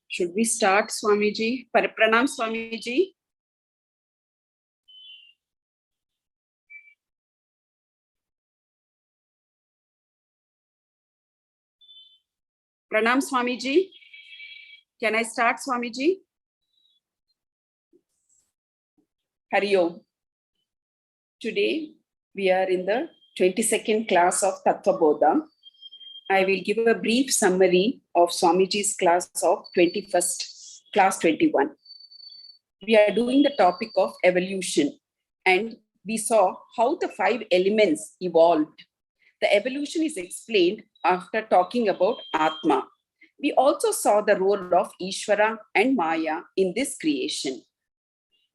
Should we start, Swamiji? Pranam, Swamiji. Pranam, Swamiji. Can I start, Swamiji? Hari Om. Today, we are in the 22nd class of Tattvabodha. I will give a brief summary of Swamiji's class of 21st, class 21. We are doing the topic of evolution, and we saw how the 5 elements evolved. The evolution is explained after talking about Atma. We also saw the role of Ishvara and Maya in this creation.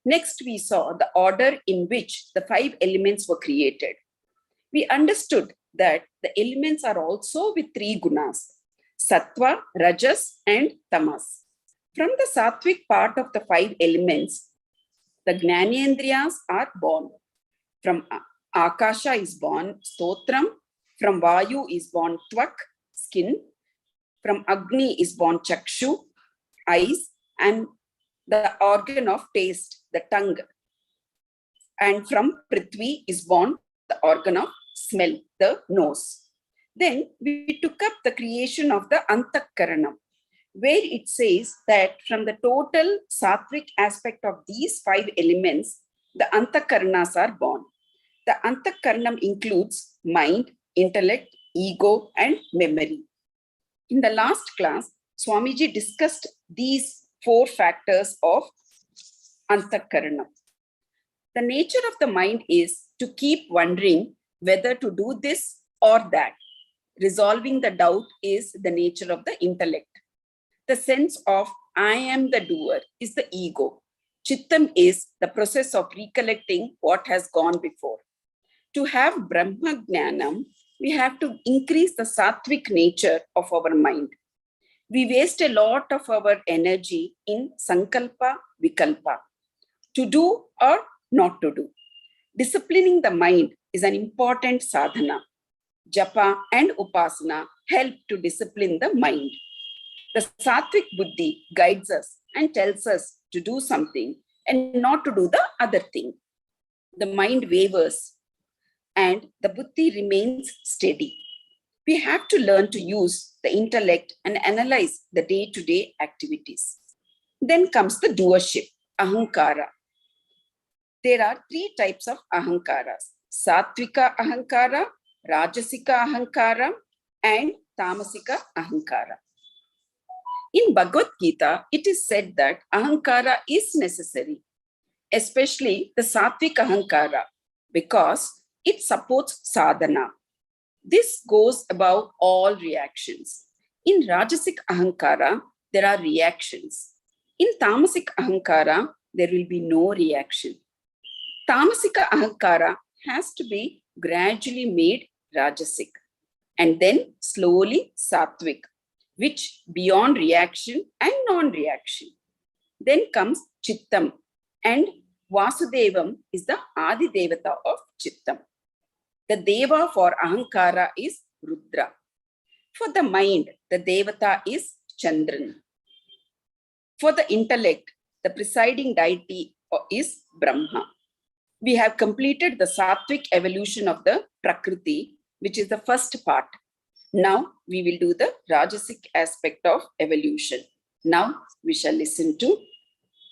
Next, we saw the order in which the 5 elements were created. We understood that the elements are also with 3 gunas, sattva, rajas, and tamas. From the sattvic part of the 5 elements, the Gnanendriyas are born. From Akasha is born Stotram, from Vayu is born Tvak, skin, from Agni is born Chakshu, eyes, and the organ of taste, the tongue. And from Prithvi is born the organ of smell, the nose. Then we took up the creation of the Antakaranam, where it says that from the total sattvic aspect of these 5 elements, the Antakaranas are born. The Antakaranam includes mind, intellect, ego, and memory. In the last class, Swamiji discussed these 4 factors of Antakaranam. The nature of the mind is to keep wondering whether to do this or that. Resolving the doubt is the nature of the intellect. The sense of I am the doer is the ego. Chittam is the process of recollecting what has gone before. To have Brahma Jnanam, we have to increase the sattvic nature of our mind. We waste a lot of our energy in sankalpa, vikalpa, to do or not to do. Disciplining the mind is an important sadhana. Japa and upasana help to discipline the mind. The sattvic buddhi guides us and tells us to do something and not to do the other thing. The mind wavers and the buddhi remains steady. We have to learn to use the intellect and analyze the day-to-day activities. Then comes the doership, ahankara. There are 3 types of ahankaras: sattvika ahankara, rajasika ahankara, and tamasika ahankara. In Bhagavad Gita, it is said that ahankara is necessary, especially the sattvic ahankara, because it supports sadhana. This goes above all reactions. In rajasic ahankara, there are reactions. In tamasic ahankara, there will be no reaction. Tamasika ahankara has to be gradually made rajasic and then slowly sattvic, which beyond reaction and non-reaction. Then comes Chittam, and Vasudevam is the Adi Devata of Chittam. The Deva for Ahankara is Rudra. For the mind, the Devata is Chandran. For the intellect, the presiding deity is Brahma. We have completed the sattvic evolution of the Prakriti, which is the first part. Now we will do the Rajasic aspect of evolution. Now we shall listen to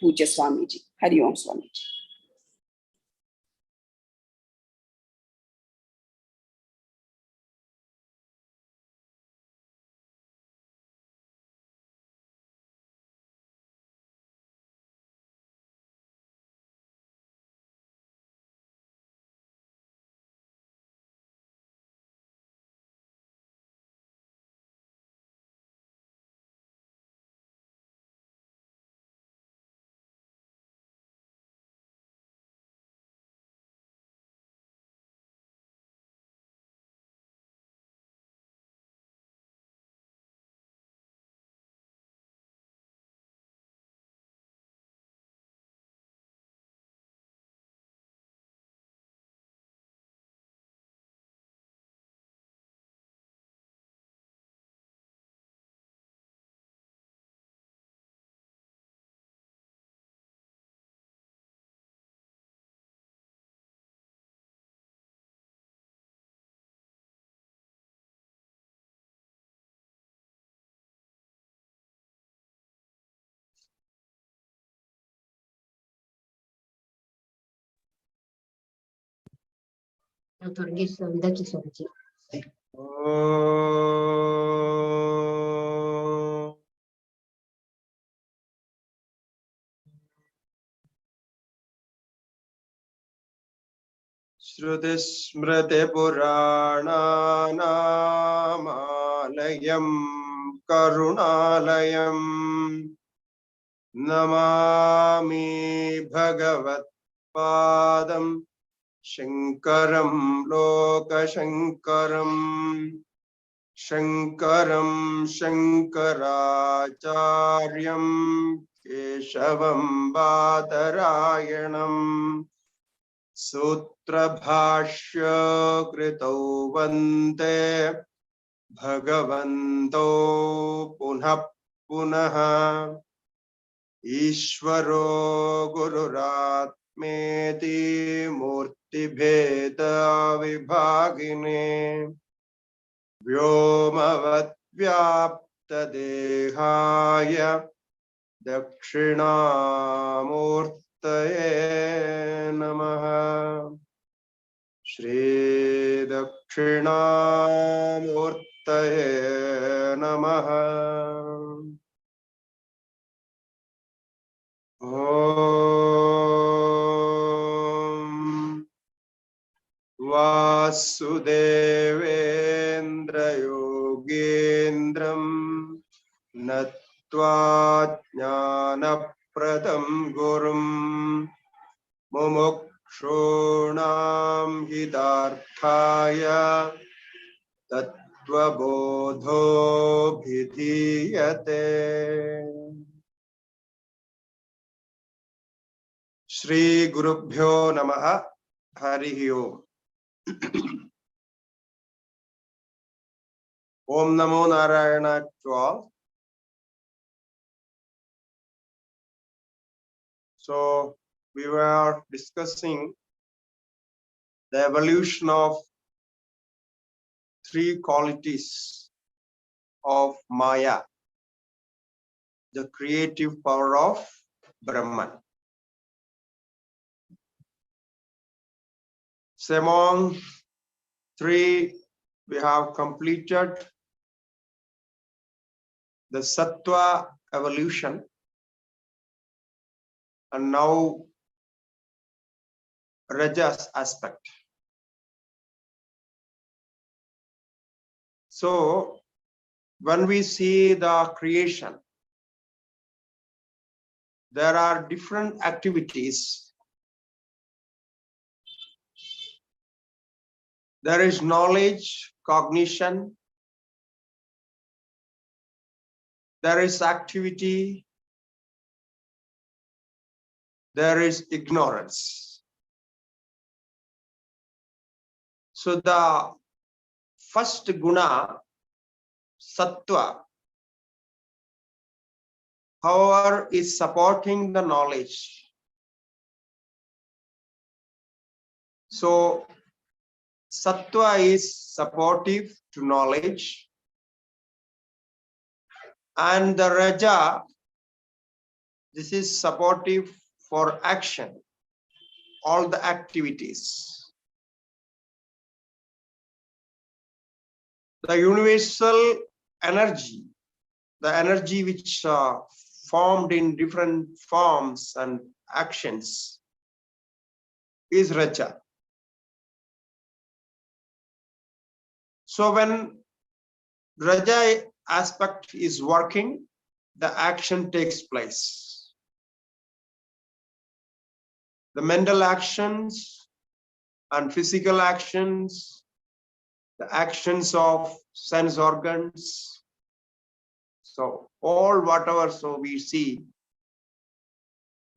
Pujya Swamiji. Hari Om Swamiji. Shruti Smriti Purananamayam Karunalayam Namami Bhagavat Padam Shankaram Lokashankaram Shankaram Shankaracharyam Keshavam Badarayanam Sutra Bhashya Krito Vande Bhagavanto Punah Punaha Ishvaro Gururatmeti Murti Bheda Vibhagine Vyomavat Vyapta Dehaya Dakshinamurtaye Namaha Shri Dakshinamurtaye Namaha Om Vasudevendra Yogendram Natva Jnanapradam Gurum Mumukshunam Hidarthaya Tattvabodho Bhidhiyate Shri Gurubhyo Namaha Harihi Om Om Namo Narayana to all. So we were discussing the evolution of three qualities of Maya, the creative power of Brahman. So among three, we have completed the Sattva evolution, and now Rajas aspect. So when we see the creation, there are different activities. There is knowledge, cognition, there is activity, there is ignorance. So the first guna, sattva, however, is supporting the knowledge. So sattva is supportive to knowledge, and the raja, this is supportive for action, all the activities. The universal energy, the energy which formed in different forms and actions, is raja. So when raja aspect is working, the action takes place. The mental actions and physical actions, the actions of sense organs. So all whatever so we see,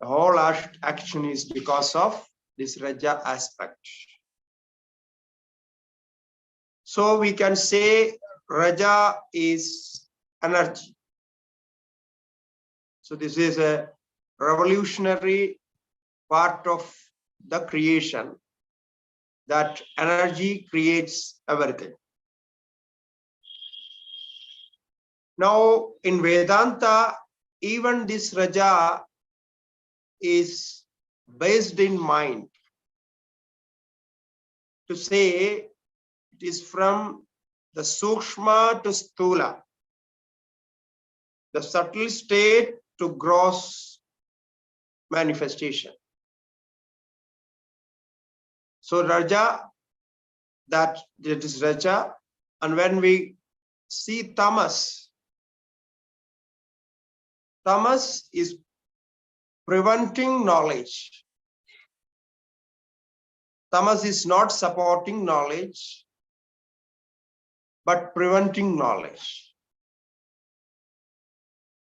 the whole action is because of this raja aspect. So we can say raja is energy. So this is a revolutionary part of the creation, that energy creates everything. Now in Vedanta, even this raja is based in mind. to say it is from the Sukshma to Sthula, the subtle state to gross manifestation. So Raja, that is Raja, and when we see Tamas, Tamas is preventing knowledge. Tamas is not supporting knowledge, but preventing knowledge.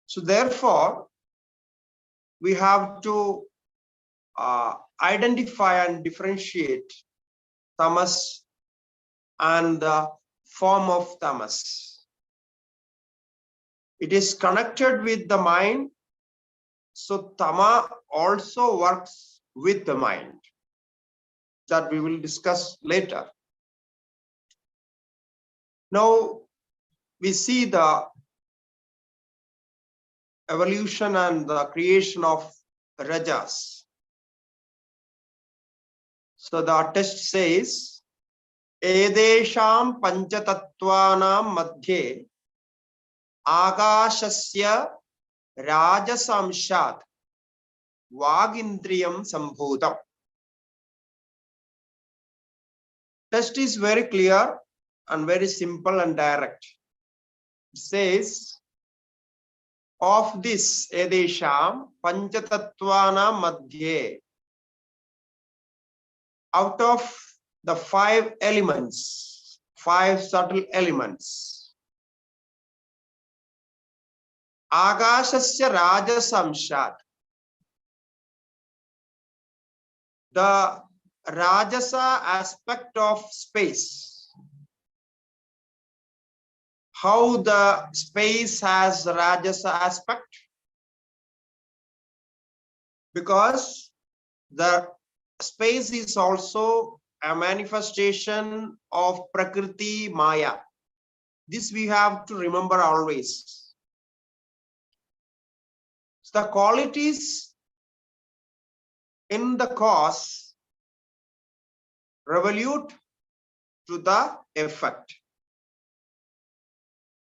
So therefore, we have to identify and differentiate tamas and the form of tamas. It is connected with the mind, so tama also works with the mind. That we will discuss later. Now we see the evolution and the creation of rajas. So the text says, Edesham panchatattvanam madhye agashasya rajasamshat vagindriyam sambhutam. Text is very clear and very simple and direct. It says, of this Edesham panchatattvanam madhye, out of the 5 elements, 5 subtle elements, agashasya rajasamshat, the rajasa aspect of space, how the space has rajasa aspect, because the space is also a manifestation of Prakriti Maya. This we have to remember always. So the qualities in the cause revolute to the effect.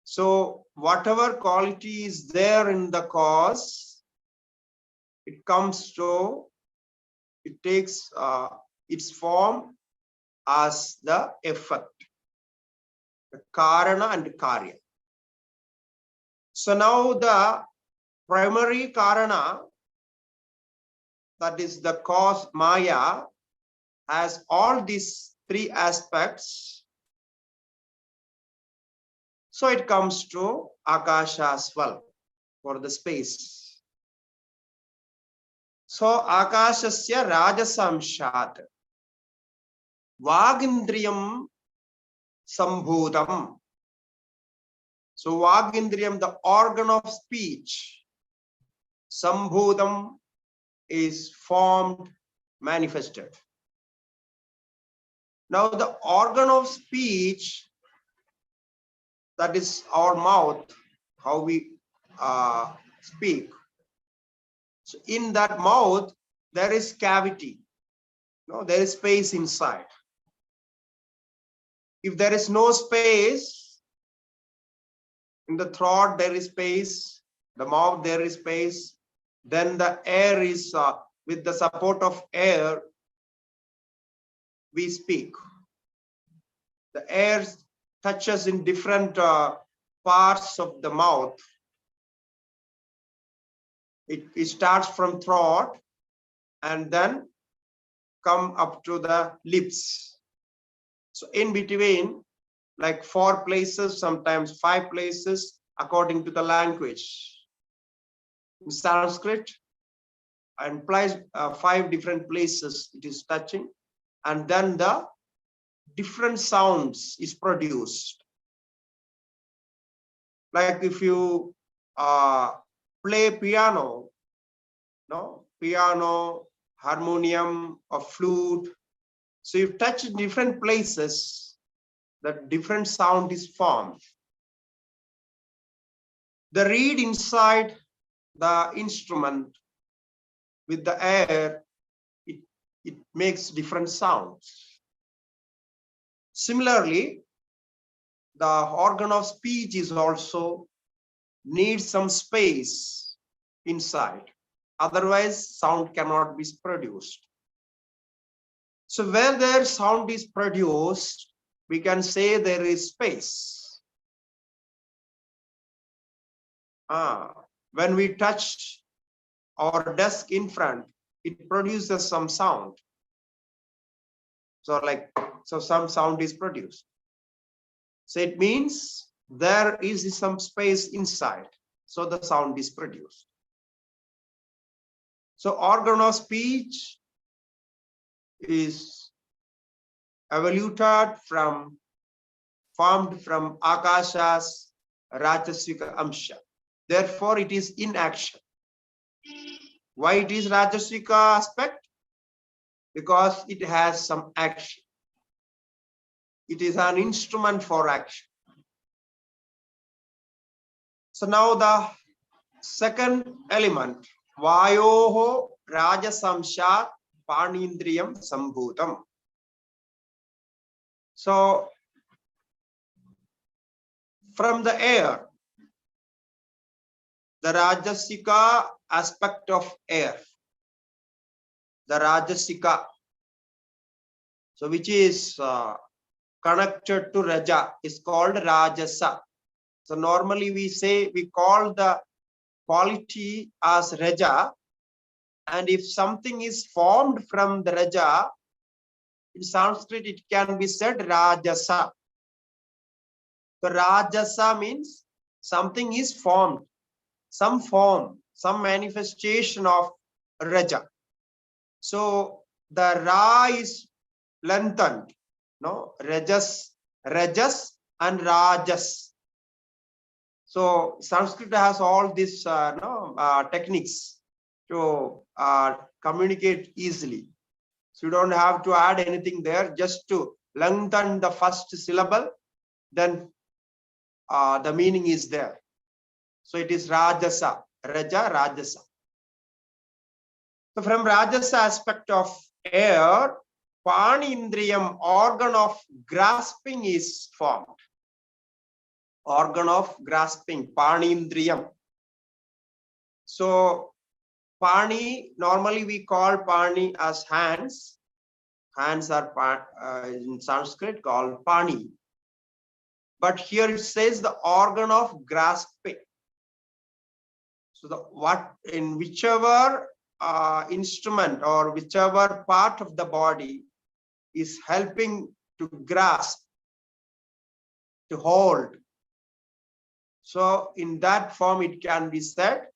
So whatever quality is there in the cause, it comes to, it takes its form as the effect, the karana and karya. So now the primary karana, that is the cause Maya, has all these 3 aspects. So it comes to Akasha as well, for the space. So Akashasya Rajasamshat Vagindriyam Sambhutam. So Vagindriyam, the organ of speech, Sambhutam is formed, manifested. Now the organ of speech, that is our mouth, how we speak. So in that mouth, there is cavity. No, there is space inside. If there is no space, in the throat there is space, the mouth there is space, then the air is, with the support of air, we speak. The air touches in different parts of the mouth. It starts from throat and then come up to the lips. So in between, like 4 places, sometimes 5 places, according to the language. In Sanskrit, implies 5 different places it is touching, and then the different sounds is produced. Like if you play piano, no, piano, harmonium, or flute. So you touch different places, that different sound is formed. The reed inside the instrument with the air, it makes different sounds. Similarly, the organ of speech is also needs some space inside. Otherwise, sound cannot be produced. So where there sound is produced, we can say there is space. When we touch our desk in front, it produces some sound. So some sound is produced. So it means there is some space inside. So the sound is produced. So organ of speech is formed from Akasha's Rajasika Amsha. Therefore, it is in action. Why it is Rajasika aspect? Because it has some action. It is an instrument for action. So now the second element, Vayoho Rajasamshat Panindriyam Sambhutam. So from the air, the Rajasika aspect of air, the Rajasika, so which is connected to Raja, is called Rajasa. So normally we call the quality as Raja, and if something is formed from the Raja, in Sanskrit it can be said Rajasa. So Rajasa means something is formed, some form, some manifestation of Raja. So the Ra is lengthened, no, Rajas and Rajas. So Sanskrit has all these techniques to communicate easily. So you don't have to add anything there, just to lengthen the first syllable, then the meaning is there. So it is Rajasa, Raja, Rajasa. So from Rajasa aspect of air, Panindriyam, organ of grasping, is formed. Organ of grasping, Panindriyam. So Pani, normally we call Pani as hands. Hands are in Sanskrit called Pani. But here it says the organ of grasping. So in whichever instrument or whichever part of the body is helping to grasp, to hold. So in that form, it can be said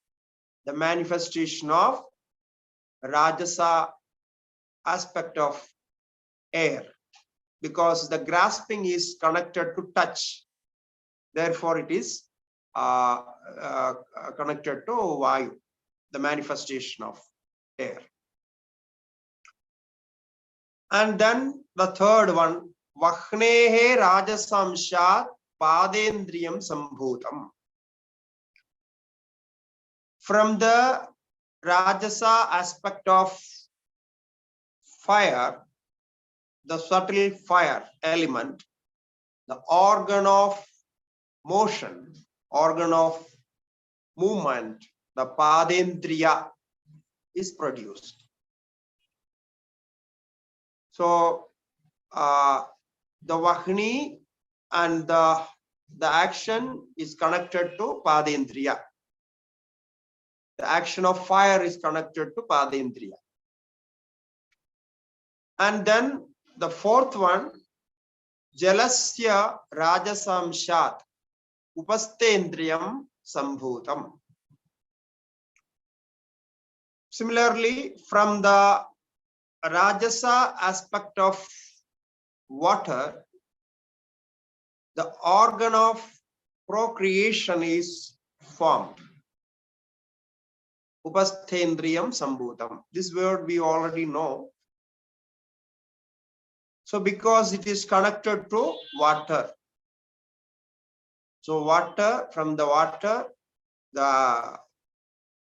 the manifestation of Rajasa aspect of air, because the grasping is connected to touch. Therefore, it is connected to Vayu, the manifestation of air. And then the third one, Vahnehe Rajasamshat Padendriyam Sambhutam. From the Rajasa aspect of fire, the subtle fire element, the organ of motion, organ of movement, the Padendriya, is produced. So the Vahni and the action is connected to Padendriya. The action of fire is connected to Padendriya. And then the fourth one, Jalasya Rajasamshat Upastendriyam Sambhutam. Similarly, from the Rajasa aspect of water, the organ of procreation is formed. Upasthendriyam Sambhutam. This word we already know. So because it is connected to water. So water, from the water, the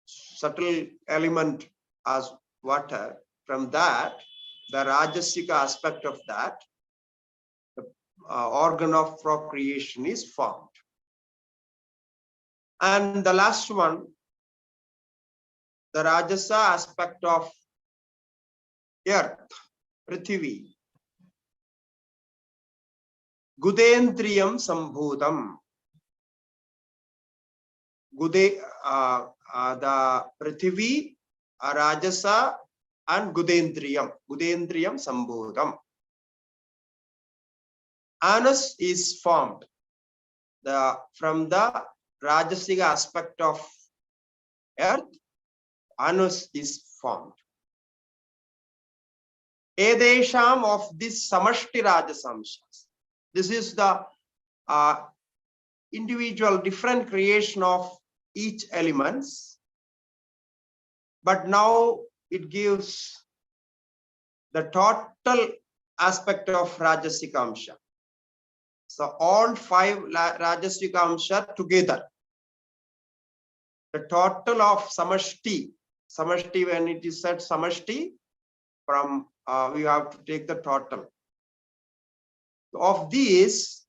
subtle element as water, from that, the Rajasika aspect of that, the organ of procreation is formed. And the last one, the Rajasa aspect of earth, Prithvi. Gudendriyam Sambhudam. The Prithvi, Rajasa, and Gudendriyam Sambhudam. Anus is formed from the Rajasic aspect of earth. Anus is formed. Edesham of this Samashti Rajasamshas. This is the individual different creation of each elements, but now it gives the total aspect of Rajasic Amsha. So all 5 Rajasic Amsha together, the total of Samashti, when it is said Samashti, from we have to take the total. Of these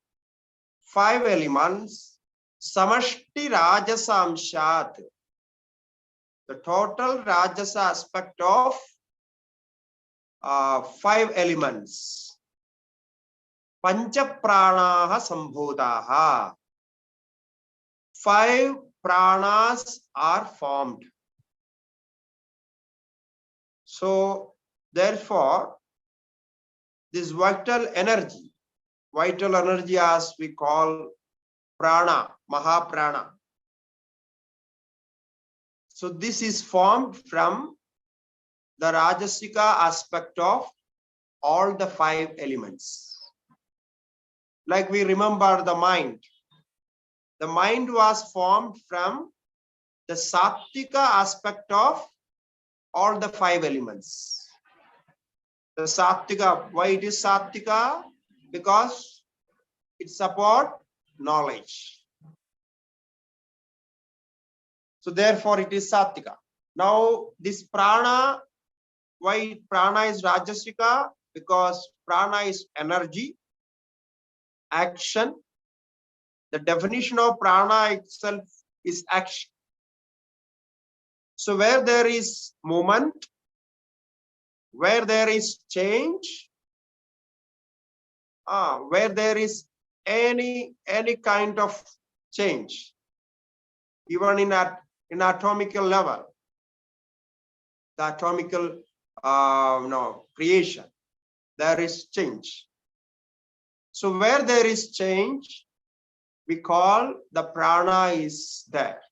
5 elements, Samashti Rajasa Amshat, the total Rajasa aspect of 5 elements. Pancha Pranaha Sambhodaha. 5 pranas are formed. So, therefore, this vital energy as we call prana, Mahaprana. So, this is formed from the Rajasika aspect of all the 5 elements. Like we remember the mind. The mind was formed from the Sattvika aspect of all the 5 elements. The Sattvika, why it is Sattvika? Because it supports knowledge. So therefore it is Sattvika. Now this prana, why prana is Rajasika? Because prana is energy, action. The definition of prana itself is action. So where there is movement, where there is change, where there is any kind of change, even in atomical level, the atomical creation, there is change. So where there is change, we call the prana is there.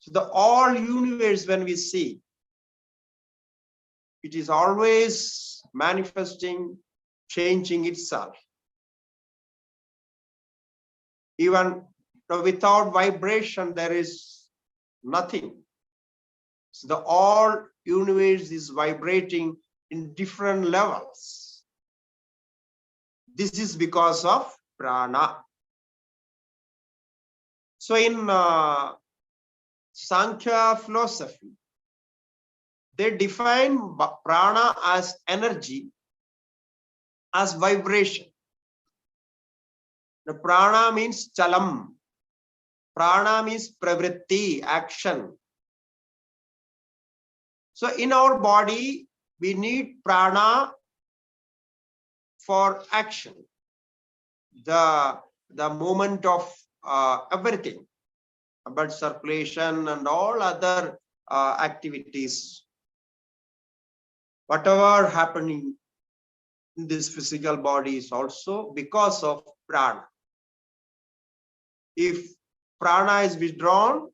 So the all universe, when we see, it is always manifesting, changing itself. Even without vibration, there is nothing. So the all universe is vibrating in different levels. This is because of prana. So in Sankhya philosophy, they define prana as energy, as vibration. The prana means chalam. Prana means pravritti, action. So in our body, we need prana for action. The movement of everything, blood circulation and all other activities. Whatever happening in this physical body is also because of prana. If prana is withdrawn,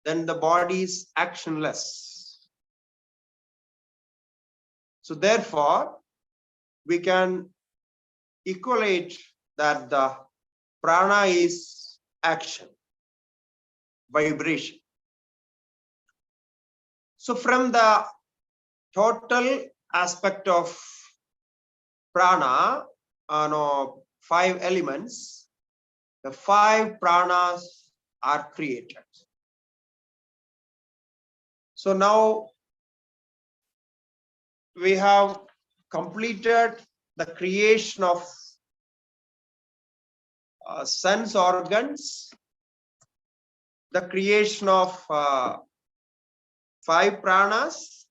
then the body is actionless. So therefore, we can equate that the prana is action, vibration. So from the total aspect of prana, 5 elements, the 5 pranas are created. So now we have completed the creation of sense organs, the creation of 5 pranas,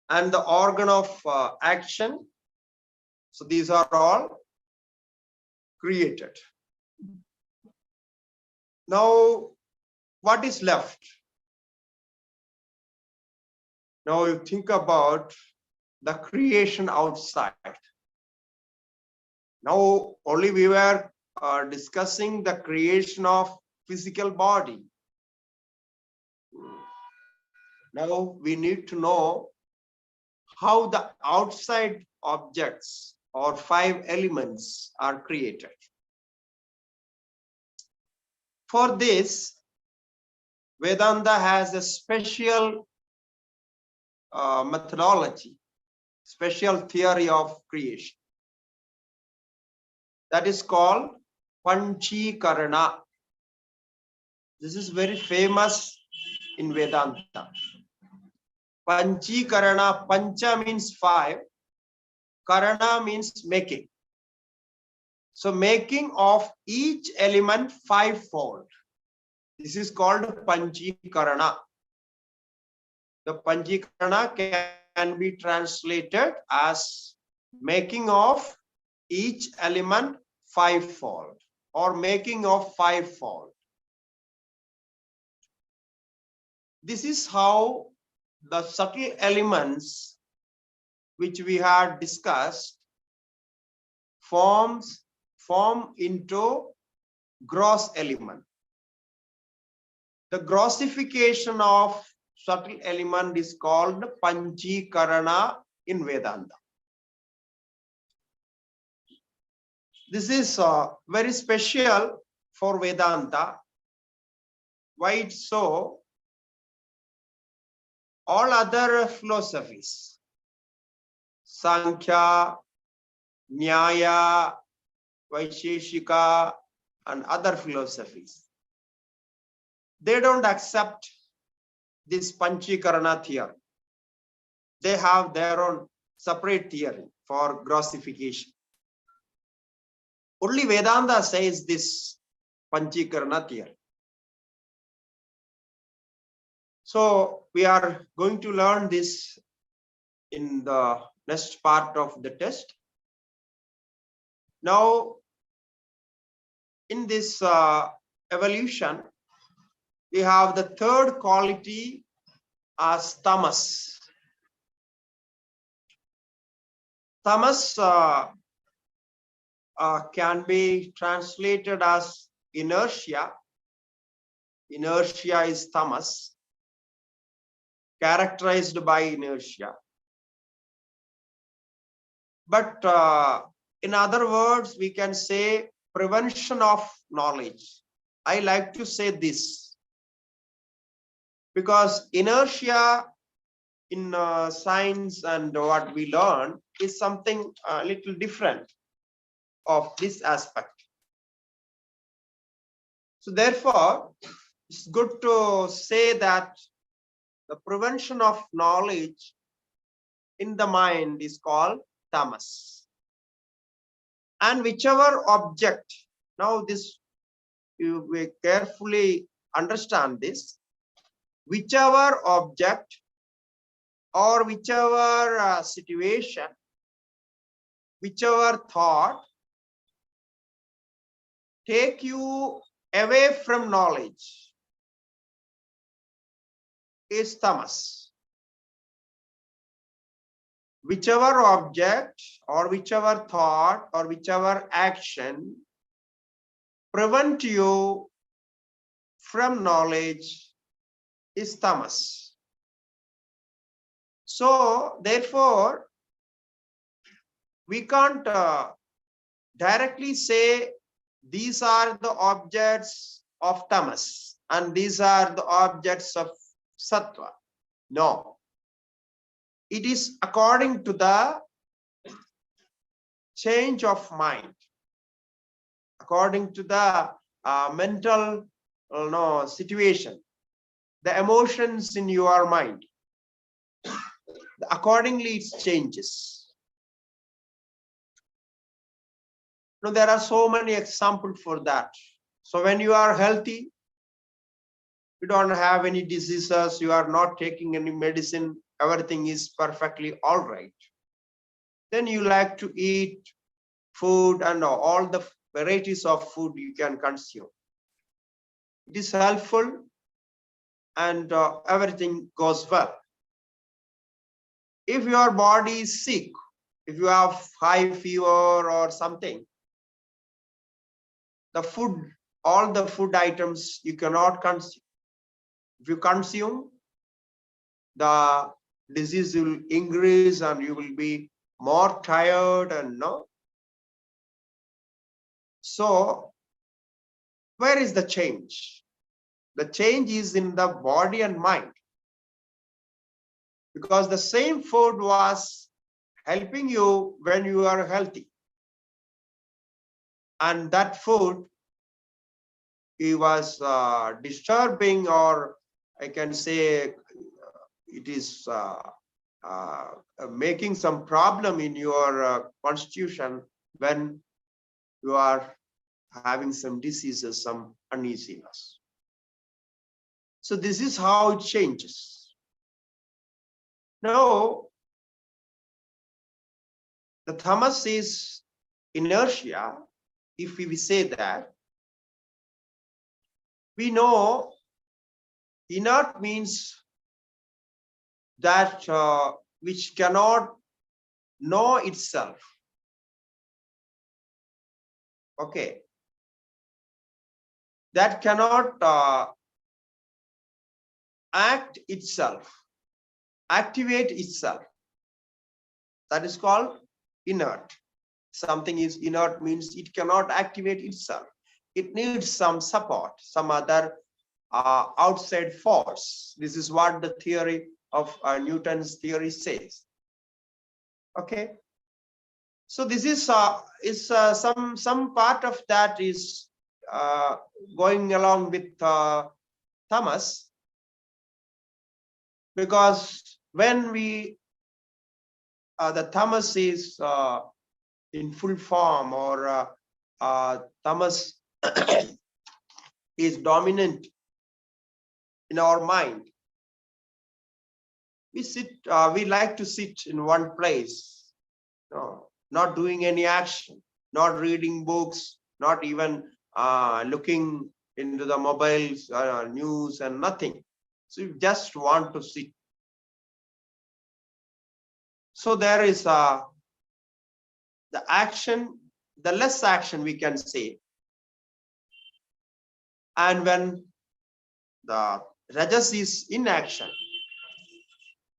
and the organ of action. So these are all created. Now, what is left? Now you think about the creation outside. Now only we were discussing the creation of physical body. Now we need to know how the outside objects or 5 elements are created. For this, Vedanta has a special methodology, special theory of creation. That is called Panchikarana. This is very famous in Vedanta. Panchikarana, Pancha means 5, Karana means making. So making of each element 5-fold. This is called Panchikarana. The Panchikarana can be translated as making of each element 5-fold or making of 5-fold. This is how the subtle elements which we had discussed form into gross element. The grossification of subtle element is called Panchikarana in Vedanta. This is very special for Vedanta. Why it's so? All other philosophies, Sankhya, Nyaya, Vaisheshika, and other philosophies, they don't accept this Panchikarana theory. They have their own separate theory for grossification. Only Vedanta says this Panchikarana theory. So we are going to learn this in the next part of the test. Now, in this evolution, we have the third quality as tamas. Tamas can be translated as inertia. Inertia is tamas, characterized by inertia. But in other words, we can say prevention of knowledge. I like to say this because inertia in science and what we learn is something a little different of this aspect. So therefore, it's good to say that the prevention of knowledge in the mind is called tamas. And whichever object, now this, you will carefully understand this, whichever object or whichever situation, whichever thought take you away from knowledge is tamas. Whichever object or whichever thought or whichever action prevent you from knowledge is tamas. So therefore, we can't directly say these are the objects of tamas and these are the objects of sattva. No. It is according to the change of mind, according to the mental situation, the emotions in your mind. Accordingly, it changes. No, there are so many examples for that. So when you are healthy, you don't have any diseases, you are not taking any medicine, everything is perfectly all right. Then you like to eat food and all the varieties of food you can consume. It is helpful and everything goes well. If your body is sick, if you have high fever or something, the food, all the food items you cannot consume. If you consume, the disease will increase and you will be more tired and no. So where is the change? The change is in the body and mind. Because the same food was helping you when you are healthy. And that food, it was disturbing, or I can say it is making some problem in your constitution when you are having some diseases, some uneasiness. So this is how it changes. Now, the tamas is inertia. If we say that, we know inert means that which cannot know itself. Okay. That cannot act itself, activate itself. That is called inert. Something is inert means it cannot activate itself. It needs some support, some other outside force. This is what the theory of Newton's theory says. Okay. So this is some part of that is going along with tamas, because when we the tamas is in full form, or tamas is dominant in our mind, we like to sit in one place, not doing any action, not reading books, not even looking into the mobiles, news and nothing. So you just want to sit. So there is the action, the less action we can say. And when the rajas is in action,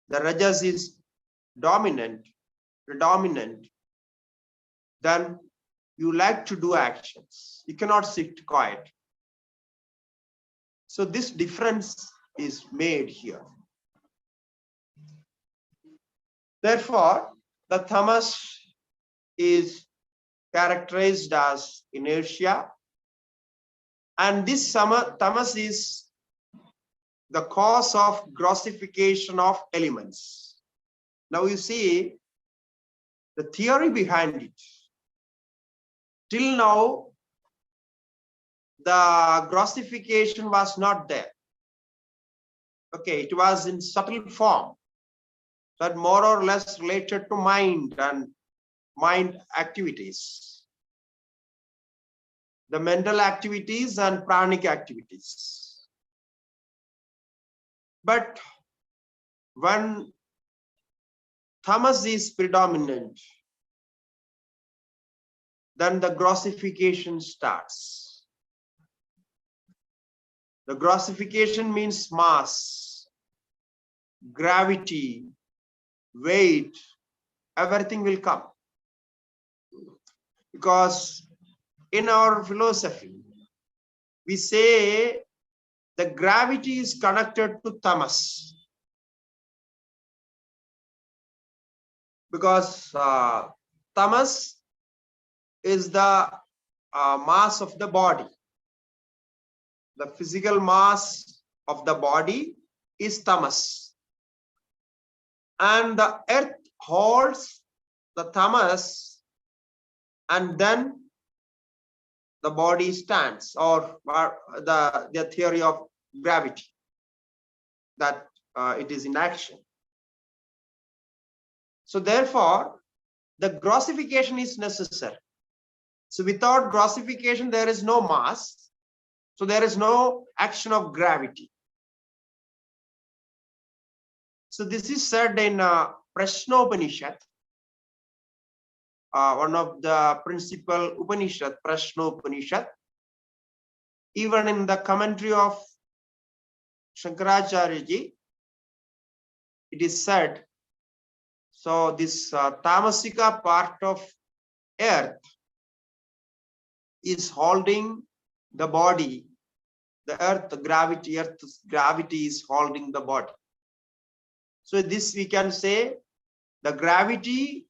the rajas is dominant, predominant, then you like to do actions. You cannot sit quiet. So this difference is made here. Therefore, the tamas is characterized as inertia, and this tamas is the cause of grossification of elements. Now you see the theory behind it. Till now, the grossification was not there. Okay, it was in subtle form, but more or less related to mind and mind activities, the mental activities and pranic activities. But when tamas is predominant, then the grossification starts. The grossification means mass, gravity, weight, everything will come. Because in our philosophy, we say the gravity is connected to tamas. Because tamas is the mass of the body. The physical mass of the body is tamas. And the earth holds the tamas, and then the body stands, or the theory of gravity, that it is in action. So therefore, the grossification is necessary. So without grossification, there is no mass. So there is no action of gravity. So this is said in Prashnopanishad, one of the principal Upanishad, Prashnopanishad. Even in the commentary of Shankaracharya ji, it is said, so this tamasika part of earth is holding the body, the earth's gravity is holding the body. So this we can say, the gravity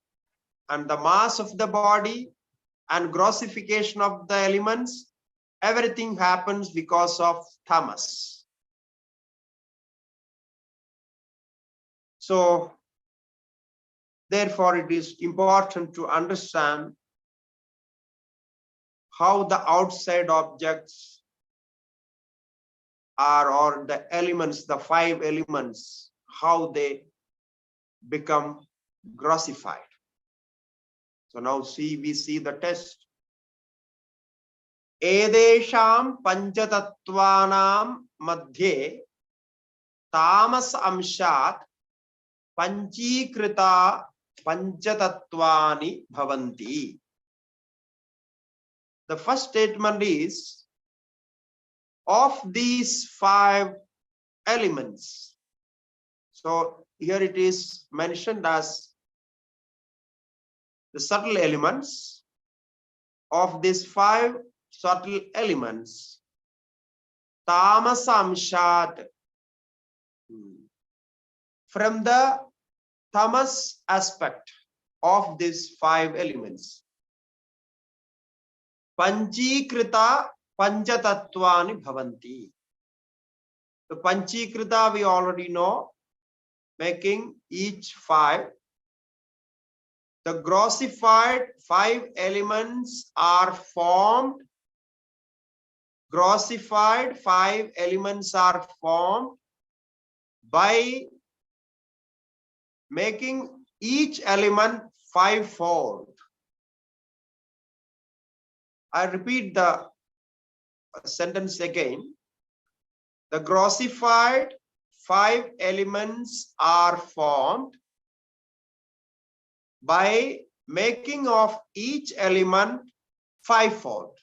and the mass of the body and grossification of the elements, everything happens because of tamas. So therefore, it is important to understand how the outside objects are, or the elements, the 5 elements, how they become grossified. So now we see the test. Edesham panchatattvanam madhye tamas amshat panchikrita panchatattvani bhavanti. The first statement is, of these 5 elements. So here it is mentioned as the subtle elements. Of these 5 subtle elements, tamasamshat, from the tamas aspect of these 5 elements, panchikrita panchatattvani bhavanti. The panchikrita we already know, making each 5. The grossified 5 elements are formed. Grossified 5 elements are formed by making each element 5-fold. I repeat the sentence again. The grossified 5 elements are formed by making of each element 5-fold.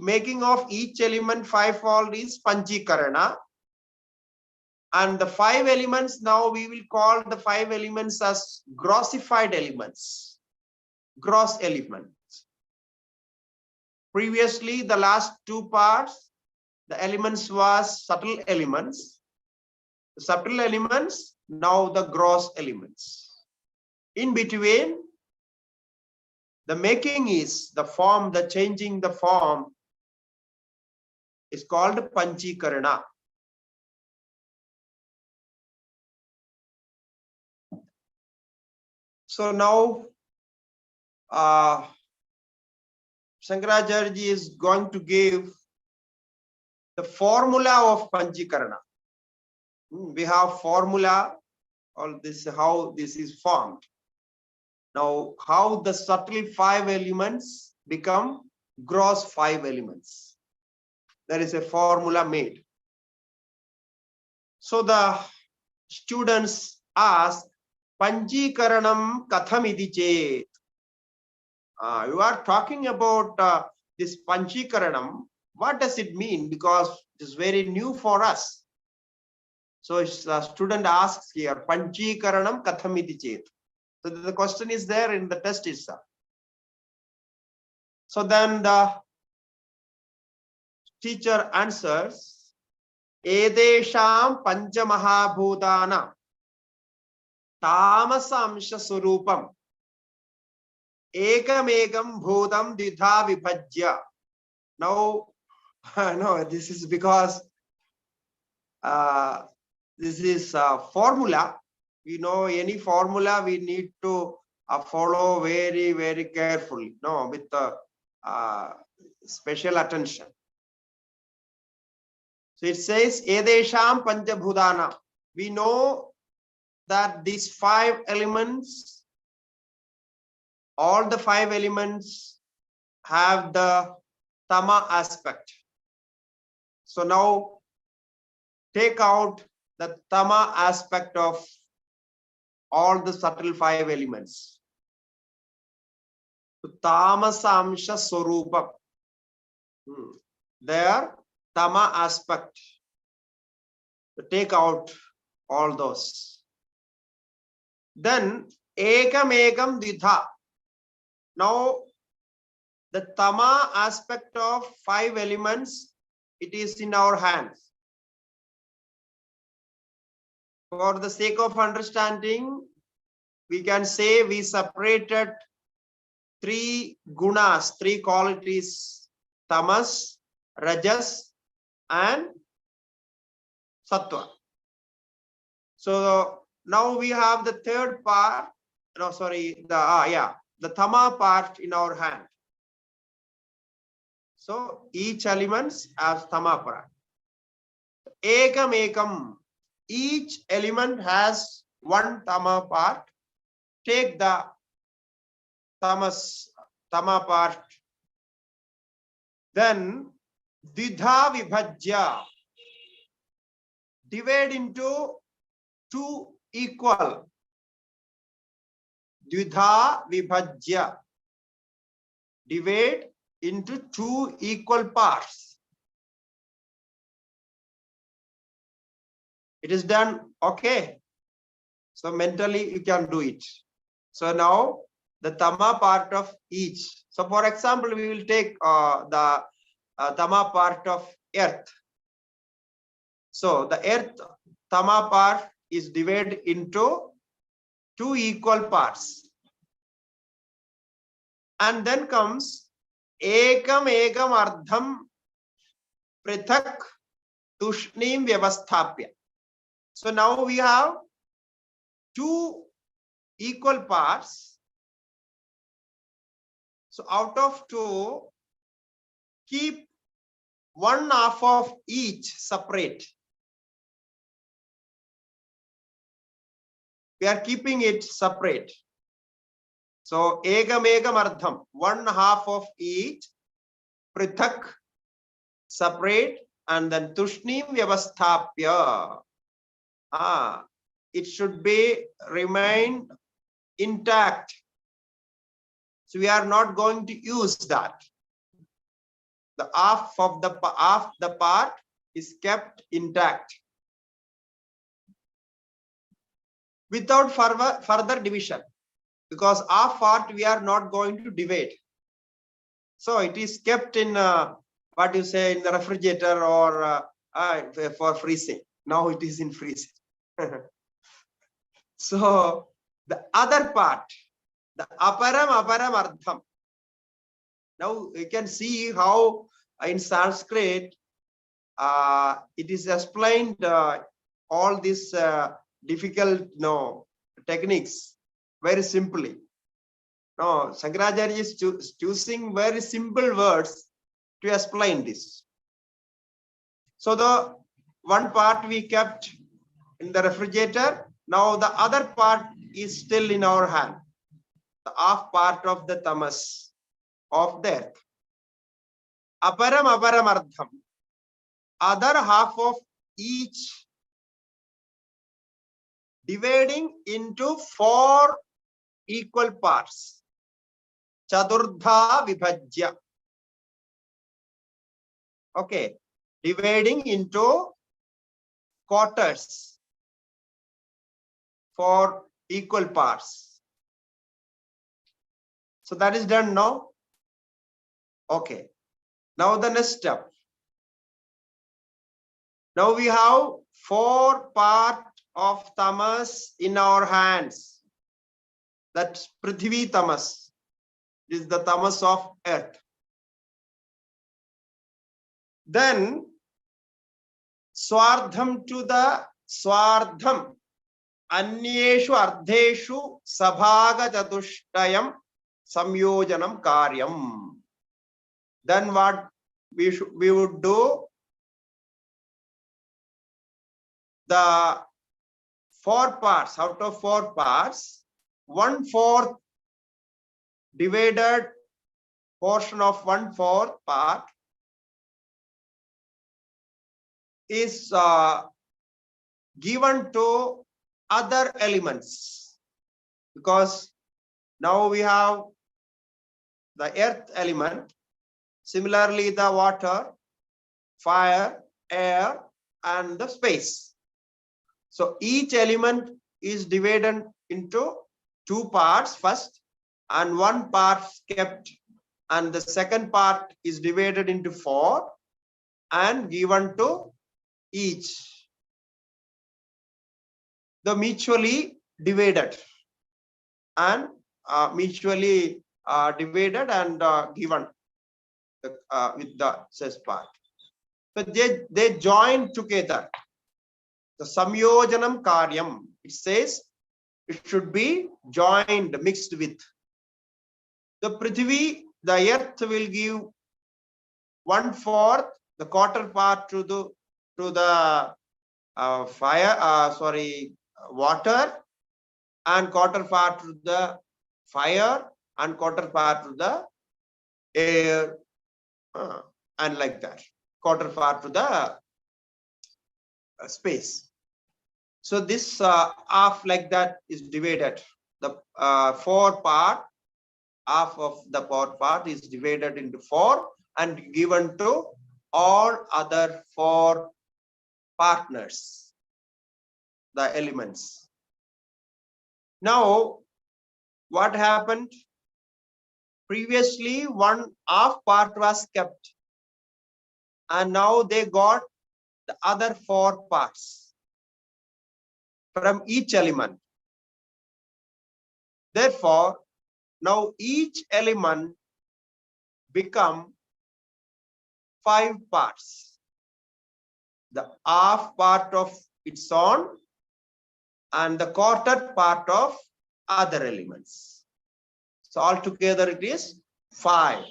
Making of each element 5-fold is panchikarana. And the 5 elements, now we will call the 5 elements as grossified elements, gross elements. Previously, the last 2 parts, the elements was subtle elements. The subtle elements, now the gross elements. In between, the making is the form, the changing the form is called panchikarana. So now Shankaracharya is going to give the formula of panchikarana. We have formula, all this, how this is formed. Now, how the subtle 5 elements become gross 5 elements. There is a formula made. So the students ask, Panchikaranam katham iti chet. You are talking about this Panchikaranam. What does it mean? Because it is very new for us. So the student asks here, Panchikaranam katham iti chet. So the question is there in the test itself. So then the teacher answers, Edesham panchamahabhutana tamasamsha surupam ekam bhutam didha vibhajya. Now, no, this is because this is a formula. We know any formula we need to follow very, very carefully. No, with special attention. So it says, Edesham Panchabhudana. We know that these 5 elements, all the 5 elements have the Tama aspect. So now take out the Tama aspect of all the subtle 5 elements. Tamasamsha Swarupa. Their Tama aspect. Take out all those. Then Ekam Ekam Dvidha. Now the Tama aspect of 5 elements, it is in our hands. For the sake of understanding, we can say we separated 3 gunas, 3 qualities: tamas, rajas, and sattva. So now we have the third part. No, sorry, the tama part in our hand. So each element has tama part. Ekam ekam. Each element has 1 tama part. Take the tama part. Then dvidha vibhajya. Divide into 2 equal. Dvidha vibhajya. Divide into 2 equal parts. It is done. Okay. So mentally you can do it. So now the tama part of each. So for example, we will take the tama part of earth. So the earth tama part is divided into 2 equal parts. And then comes ekam ekam ardham prithak tushnim vyavasthapya. So now we have 2 equal parts. So out of 2, keep 1/2 of each separate. We are keeping it separate. So ekam ekam ardham, 1/2 of each, prithak, separate, and then tushnim vyavasthapya. It should be remain intact. So we are not going to use that. The half of the part is kept intact without further division, because half part we are not going to divide. So it is kept in what you say, in the refrigerator or for freezing. Now it is in freezing. So the other part, the aparam ardham. Now you can see how in Sanskrit it is explained all these difficult techniques very simply. No, Shankaracharya is choosing very simple words to explain this. So the one part we kept in the refrigerator. Now the other part is still in our hand. The half part of the tamas of the earth. Aparam ardham. Other half of each, dividing into 4 equal parts. Chadurdha vibhajya. Okay. Dividing into quarters. 4 equal parts. So that is done now. Okay. Now the next step. Now we have 4 parts of tamas in our hands. That's Prithvi tamas. This is the tamas of earth. Then swardham to the swardham. Anyeshu ardheshu sabhaga chatushtayam samyojanam karyam. then what we would do, the 4 parts, out of 4 parts, 1/4 divided portion of 1/4 part is given to other elements, because now we have the earth element, similarly the water, fire, air, and the space. So each element is divided into 2 parts first, and 1 part kept, and the second part is divided into 4 and given to each. The mutually divided and mutually divided and given with the says part. So they join together. The samyojanam karyam, it says it should be joined, mixed with. The Prithvi, the earth will give 1/4, the quarter part to the water, and quarter part to the fire, and quarter part to the air, and like that, quarter part to the space. So this half like that is divided. The 4 part, half of the 4 part is divided into 4 and given to all other 4 partners, the elements. Now, what happened? Previously, 1/2 part was kept, and now they got the other 4 parts from each element. Therefore, now each element become 5 parts. The half part of its own and the quarter part of other elements. So altogether it is 5.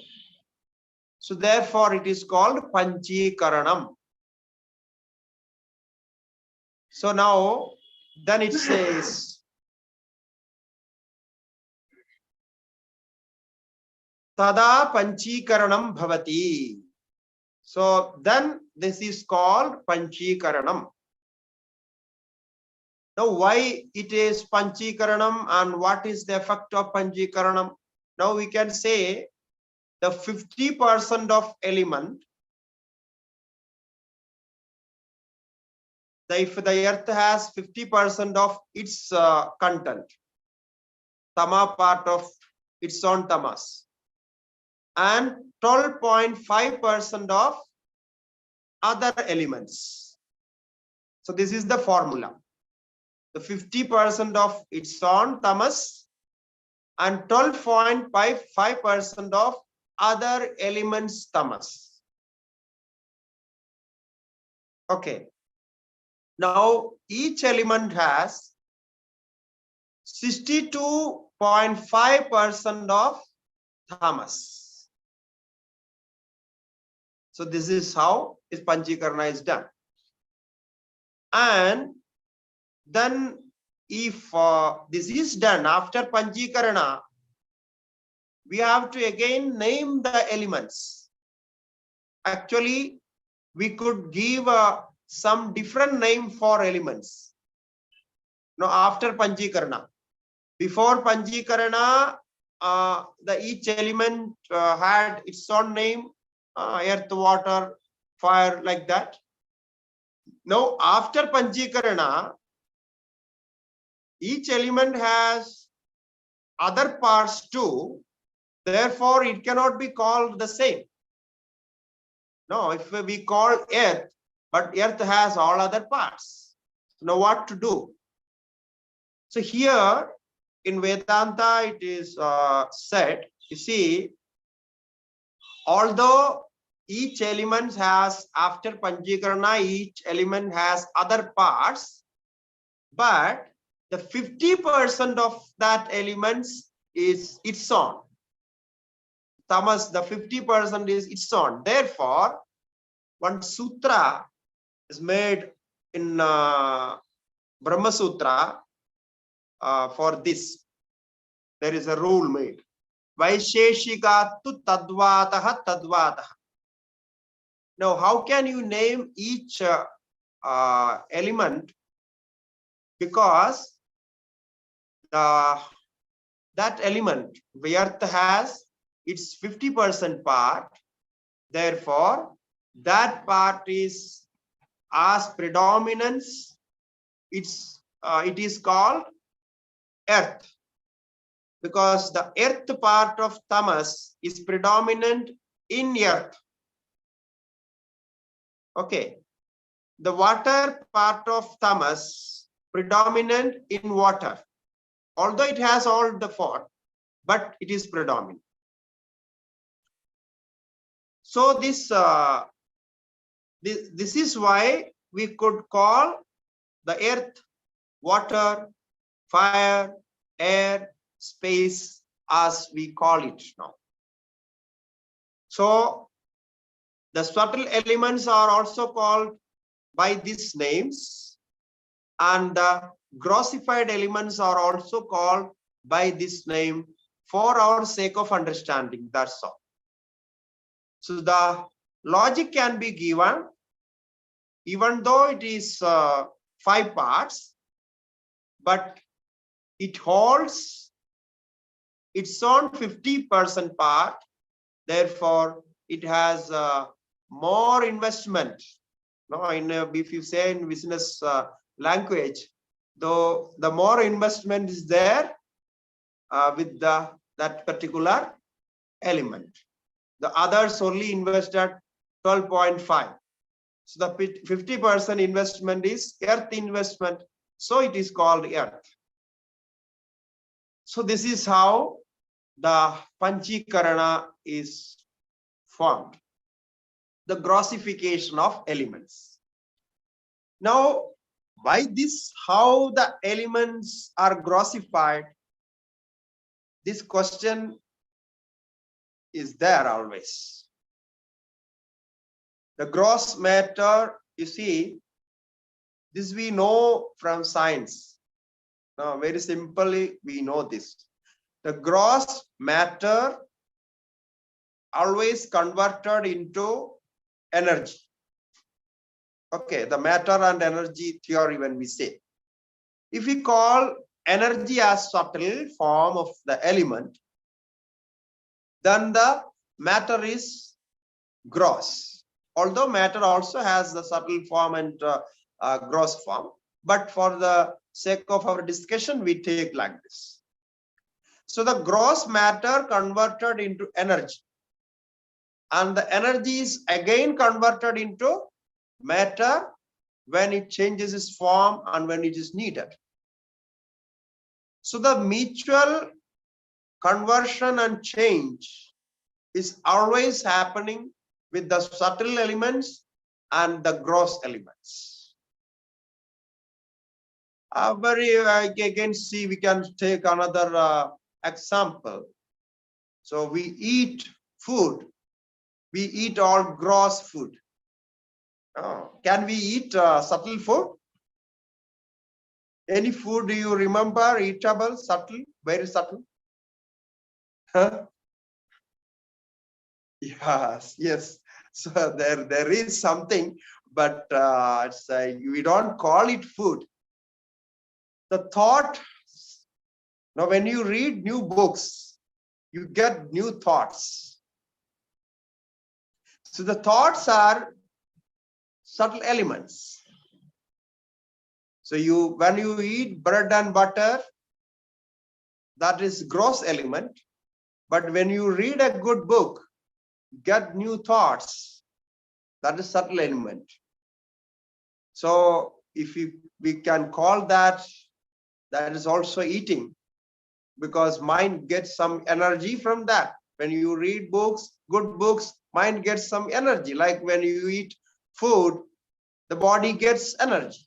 So therefore it is called Panchikaranam. So now then it says Tada Panchikaranam Bhavati. So then this is called Panchikaranam. Now why it is Panchikaranam and what is the effect of Panchikaranam? Now we can say the 50% of element, if the earth has 50% of its content, tama part of its own tamas, and 12.5% of other elements. So this is the formula. The 50% of its own tamas and 12.5% of other elements tamas. Okay. Now each element has 62.5% of tamas. So this is how is Panchikarana is done. And then if this is done after Panchikarana, we have to again name the elements. Actually, we could give some different name for elements. Now after Panchikarana. Before Panchikarana, each element had its own name, earth, water, fire, like that. Now after Panchikarana, each element has other parts too. Therefore, it cannot be called the same. No, if we call earth, but earth has all other parts. Now what to do? So here in Vedanta, it is said, you see, although each element has, after Panchikarana, each element has other parts, but the 50% of that elements is its own. tamas, the 50% is its own. Therefore, one sutra is made in Brahma Sutra for this. There is a rule made. Vaisheshikatu tadvataha tadvataha. Now, how can you name each element? Because that element, the earth has its 50% part. Therefore, that part is as predominance. It is called earth, because the earth part of tamas is predominant in earth. Okay, the water part of tamas predominant in water, although it has all the four, but it is predominant. So this is why we could call the earth, water, fire, air, space as we call it now. So the subtle elements are also called by these names, and the grossified elements are also called by this name for our sake of understanding. That's all. So the logic can be given, even though it is 5 parts, but it holds its own 50% part. Therefore, it has more investment. No, if you say in business language, though the more investment is there with that particular element. The others only invested 12.5. So the 50% investment is earth investment. So it is called earth. So this is how the Panchikarana is formed. The grossification of elements. Now, by this, how the elements are grossified, this question is there always. The gross matter, you see, this we know from science. Now, very simply, we know this. The gross matter always converted into energy. Okay, the matter and energy theory when we say. If we call energy as subtle form of the element, then the matter is gross. Although matter also has the subtle form and gross form, but for the sake of our discussion, we take like this. So the gross matter converted into energy, and the energy is again converted into matter when it changes its form and when it is needed. So the mutual conversion and change is always happening with the subtle elements and the gross elements. Again, see, we can take another example. So we eat food. We eat all gross food. Can we eat subtle food? Any food do you remember eatable, subtle, very subtle? Huh? Yes. So there is something, but we don't call it food. The thought. Now, when you read new books, you get new thoughts. So the thoughts are subtle elements. So when you eat bread and butter, that is gross element. But when you read a good book, get new thoughts, that is subtle element. So if we can call that is also eating, because mind gets some energy from that. When you read books, good books, mind gets some energy. Like when you eat food, the body gets energy.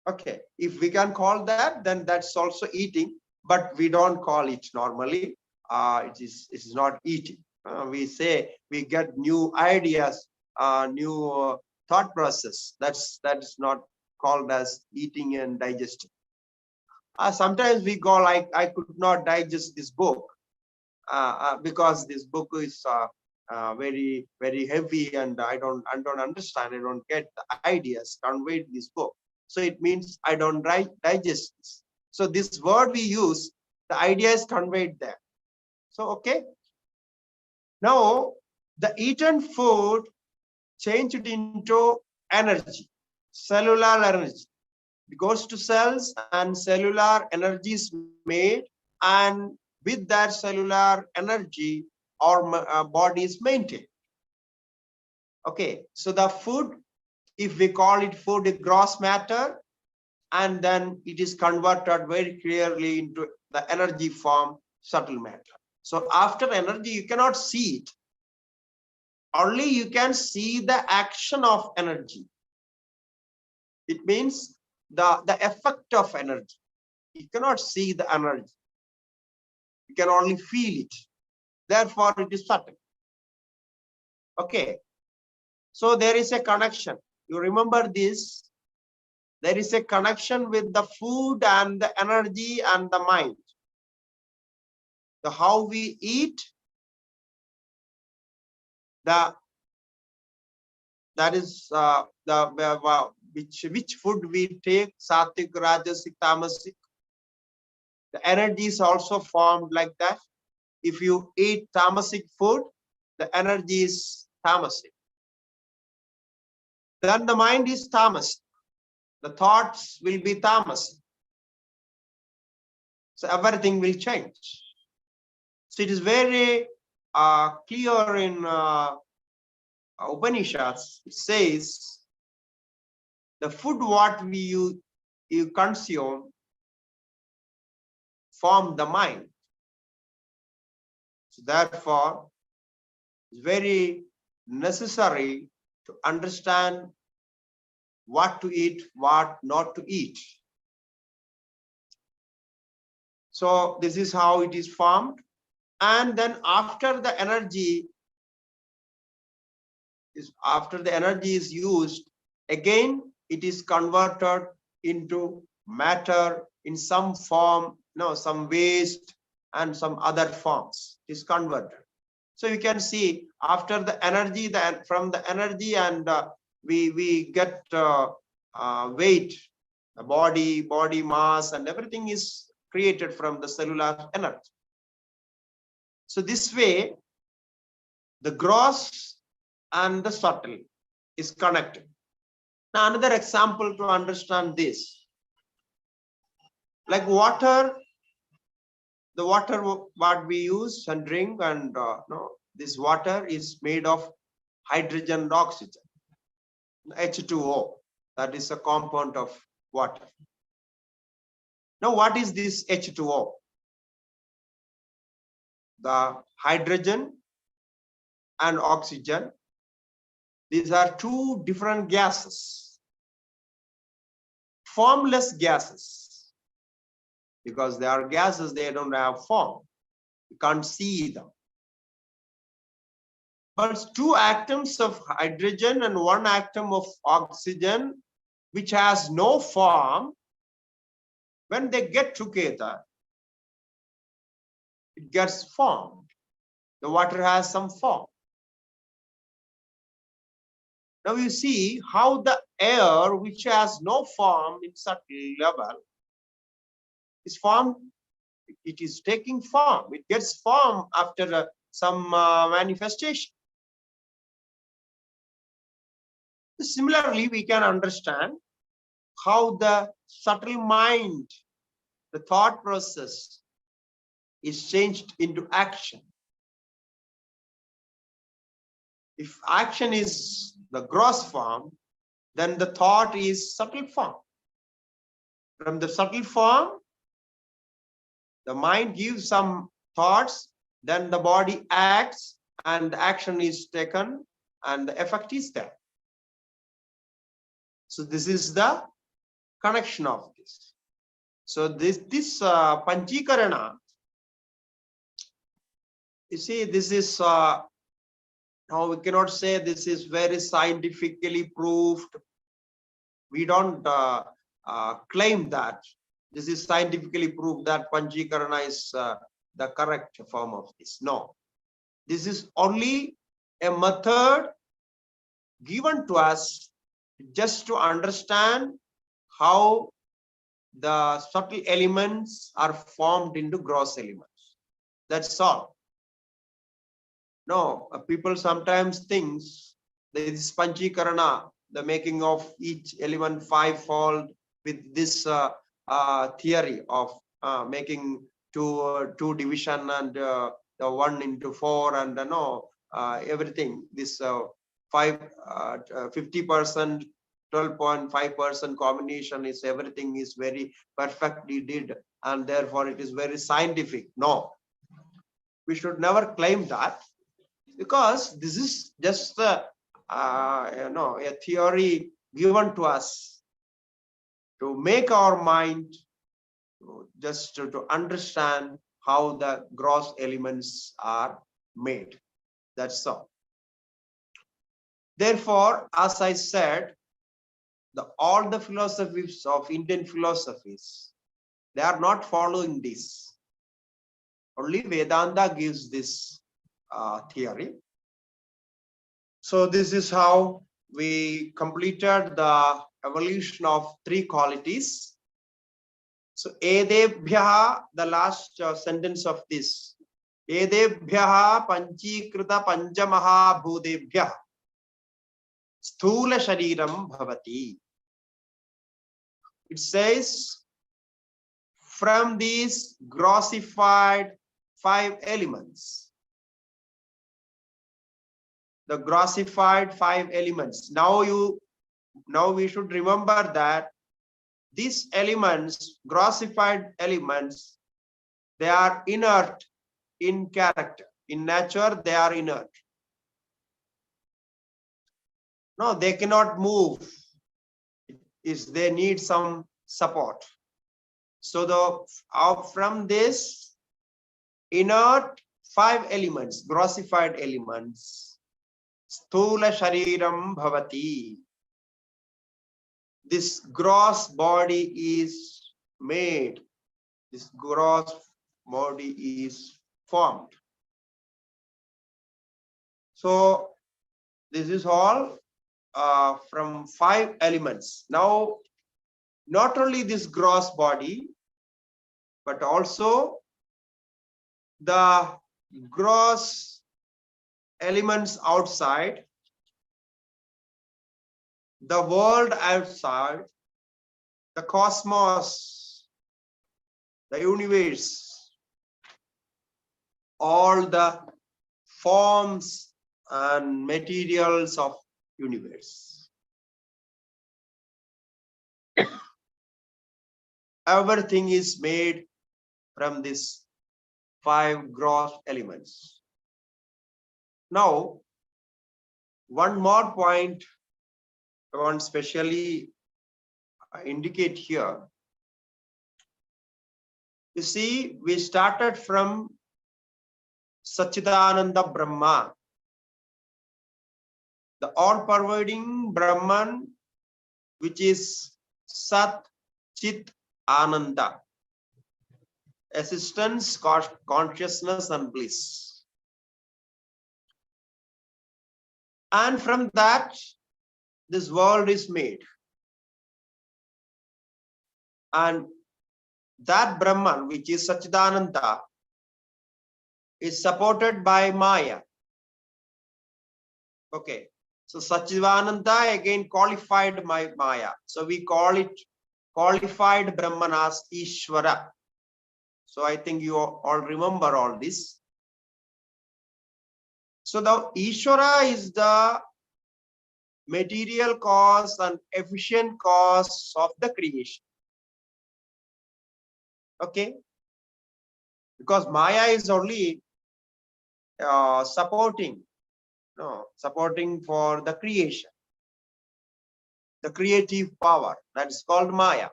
Okay, if we can call that, then that's also eating, but we don't call it normally it is not eating. We say we get new ideas, new thought process. That is not called as eating and digesting. Sometimes we go like, I could not digest this book because this book is very, very heavy, and I don't understand. I don't get the ideas conveyed in this book. So it means I don't digest this. So this word we use, the idea is conveyed there. So okay. Now the eaten food changed into energy, cellular energy. It goes to cells and cellular energy is made, and with that cellular energy our body is maintained. Okay, so the food, if we call it food, gross matter, and then it is converted very clearly into the energy form, subtle matter. So after energy, you cannot see it. Only you can see the action of energy. It means the effect of energy. You cannot see the energy. You can only feel it. Therefore, it is subtle. Okay. So there is a connection. You remember this. There is a connection with the food and the energy and the mind. The how we eat, that is which food we take, sattvic, rajasic, tamasic. The energy is also formed like that. If you eat tamasic food, the energy is tamasic. Then the mind is tamasic. The thoughts will be tamasic. So everything will change. So it is very clear in Upanishads. It says the food what you consume form the mind. So therefore, it's very necessary to understand what to eat, what not to eat. So this is how it is formed. And then after the energy is used, again it is converted into matter in some form, some waste and some other forms. It is converted. So you can see after the energy, from the energy, and we get weight, the body mass, and everything is created from the cellular energy. So this way, the gross and the subtle is connected. Now another example to understand this, like water, the water what we use and drink, and this water is made of hydrogen and oxygen, H2O. That is a compound of water. Now what is this H2O? The hydrogen and oxygen, these are two different gases, formless gases, because they are gases, they don't have form. You can't see them. But two atoms of hydrogen and one atom of oxygen, which has no form, when they get together, it gets formed. The water has some form. Now you see how the air, which has no form in subtle level, is formed. It is taking form. It gets form after some manifestation. Similarly, we can understand how the subtle mind, the thought process, is changed into action. If action is the gross form, then the thought is subtle form. From the subtle form, the mind gives some thoughts, then the body acts, and action is taken, and the effect is there. So this is the connection of this. So this Panchikarana You see, this is now we cannot say this is very scientifically proved. We don't claim that this is scientifically proved that Panchikarana is the correct form of this. No, this is only a method given to us just to understand how the subtle elements are formed into gross elements. That's all. No, people sometimes think this Panchikarana, the making of each element fivefold with this theory of making two division and the 1 into 4 and everything. This 50%, 12.5% combination is everything is very perfectly did, and therefore it is very scientific. No, we should never claim that, because this is just a theory given to us to make our mind just to understand how the gross elements are made. That's all. Therefore, as I said, all the philosophies of Indian philosophies, they are not following this. Only Vedanta gives this theory. So this is how we completed the evolution of 3 qualities. So edebhyaha, the last sentence of this, edebhyaha panchikrita panchamaha bhudebhyaha sthula shariram bhavati. It says, from these grossified 5 elements, the grossified 5 elements. Now we should remember that these elements, grossified elements, they are inert in character. In nature, they are inert. No, they cannot move. They need some support. So from this inert 5 elements, grossified elements, sthula shariram bhavati, this gross body is made, this gross body is formed. So this is all from 5 elements. Now, not only this gross body, but also the gross elements outside, the world outside, the cosmos, the universe, all the forms and materials of universe. Everything is made from these 5 gross elements. Now, one more point I want specially indicate here. You see, we started from Satchidananda Brahma, the all-pervading Brahman, which is Sat Chit Ananda, existence, consciousness, and bliss. And from that, this world is made. And that Brahman, which is Satchidananda, is supported by Maya. Okay. So Satchidananda again qualified by Maya. So we call it qualified Brahman as Ishvara. So I think you all remember all this. So the Ishvara is the material cause and efficient cause of the creation. Okay. Because Maya is only supporting for the creation, the creative power, that is called Maya.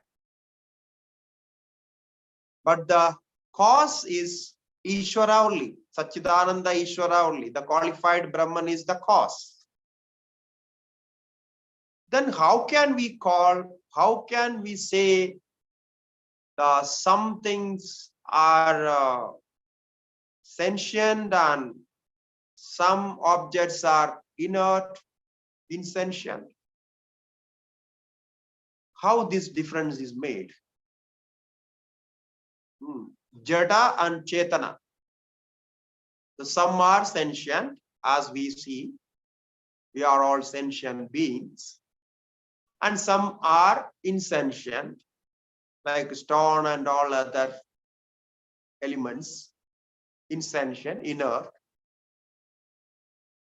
But the cause is Ishvara only, Satchidananda Ishvara only. The qualified Brahman is the cause. Then how can we say some things are sentient and some objects are inert, insentient? How this difference is made? Jada and Chetana. So some are sentient, as we see. We are all sentient beings. And some are insentient, like stone and all other elements, insentient, inert.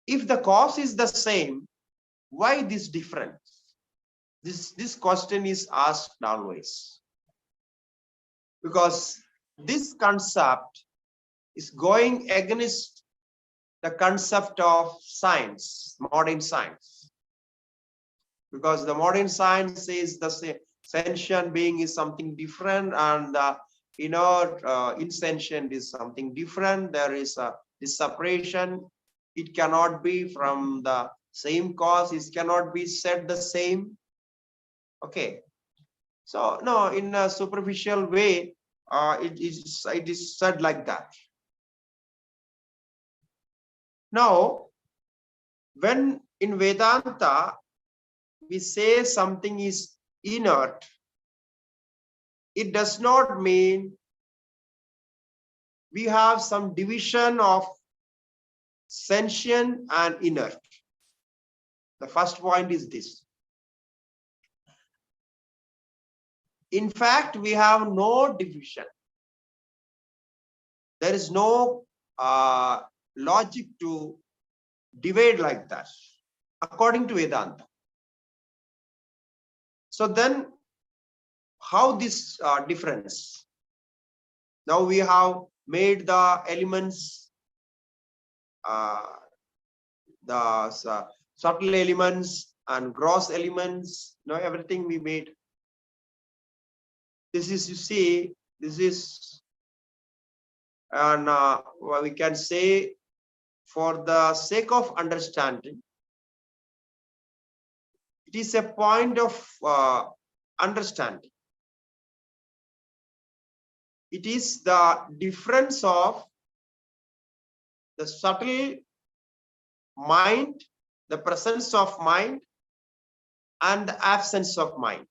If the cause is the same, why this difference? This question is asked always. Because this concept is going against the concept of science, modern science. Because the modern science says the sentient being is something different and the inert, insentient is something different. There is this separation. It cannot be from the same cause. It cannot be said the same. Okay. So no, in a superficial way, it is said like that. Now, when in Vedanta we say something is inert, it does not mean we have some division of sentient and inert. The first point is this. In fact, we have no division. There is no logic to divide like that, according to Vedanta. So then, how this difference? Now we have made the elements, the subtle elements and gross elements, everything we made. This is, you see, this is, and we can say, for the sake of understanding, it is a point of understanding. It is the difference of the subtle mind, the presence of mind, and the absence of mind.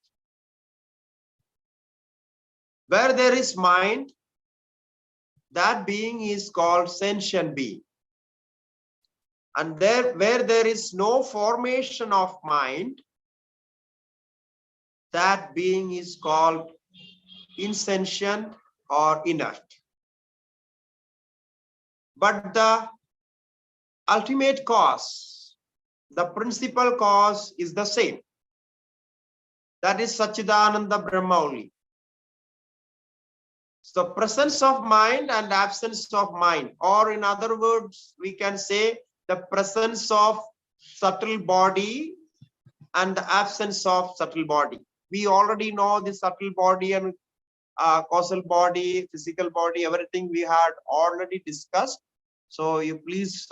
Where there is mind, that being is called sentient being. And where there is no formation of mind, that being is called insentient or inert. But the ultimate cause, the principal cause is the same. That is Satchidananda Brahma only. So presence of mind and absence of mind, or in other words, we can say the presence of subtle body and the absence of subtle body. We already know the subtle body and causal body, physical body, everything we had already discussed. So you please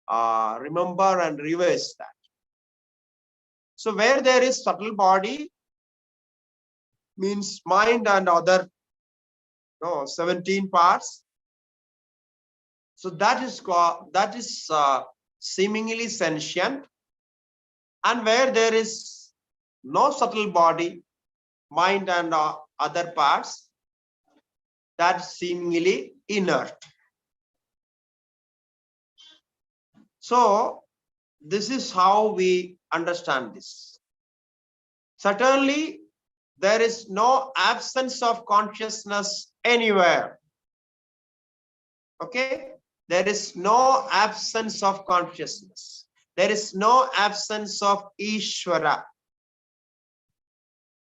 remember and revise that. So where there is subtle body, means mind and other 17 parts. So that is seemingly sentient. And where there is no subtle body, mind and other parts, that's seemingly inert. So this is how we understand this. Certainly, there is no absence of consciousness anywhere. Okay? There is no absence of consciousness. There is no absence of Ishvara.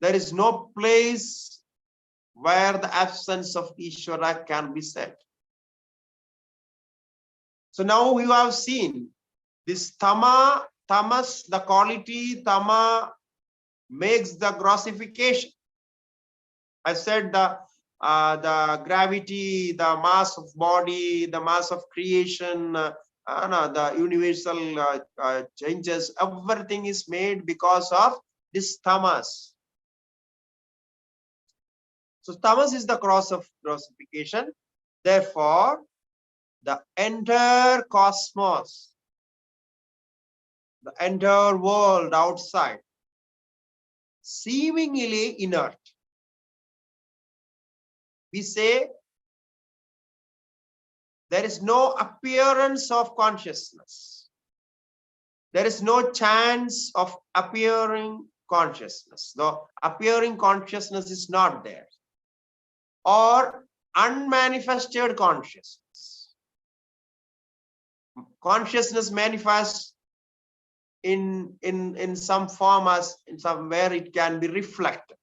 There is no place where the absence of Ishvara can be said. So now you have seen this tamas, the quality tama makes the grossification. I said the the gravity, the mass of body, the mass of creation, no, the universal changes, everything is made because of this tamas. So tamas is the cross of grossification. Therefore, the entire cosmos, the entire world outside, seemingly inert. We say there is no appearance of consciousness. There is no chance of appearing consciousness. The appearing consciousness is not there. Or unmanifested consciousness. Consciousness manifests in some form, as in somewhere it can be reflected.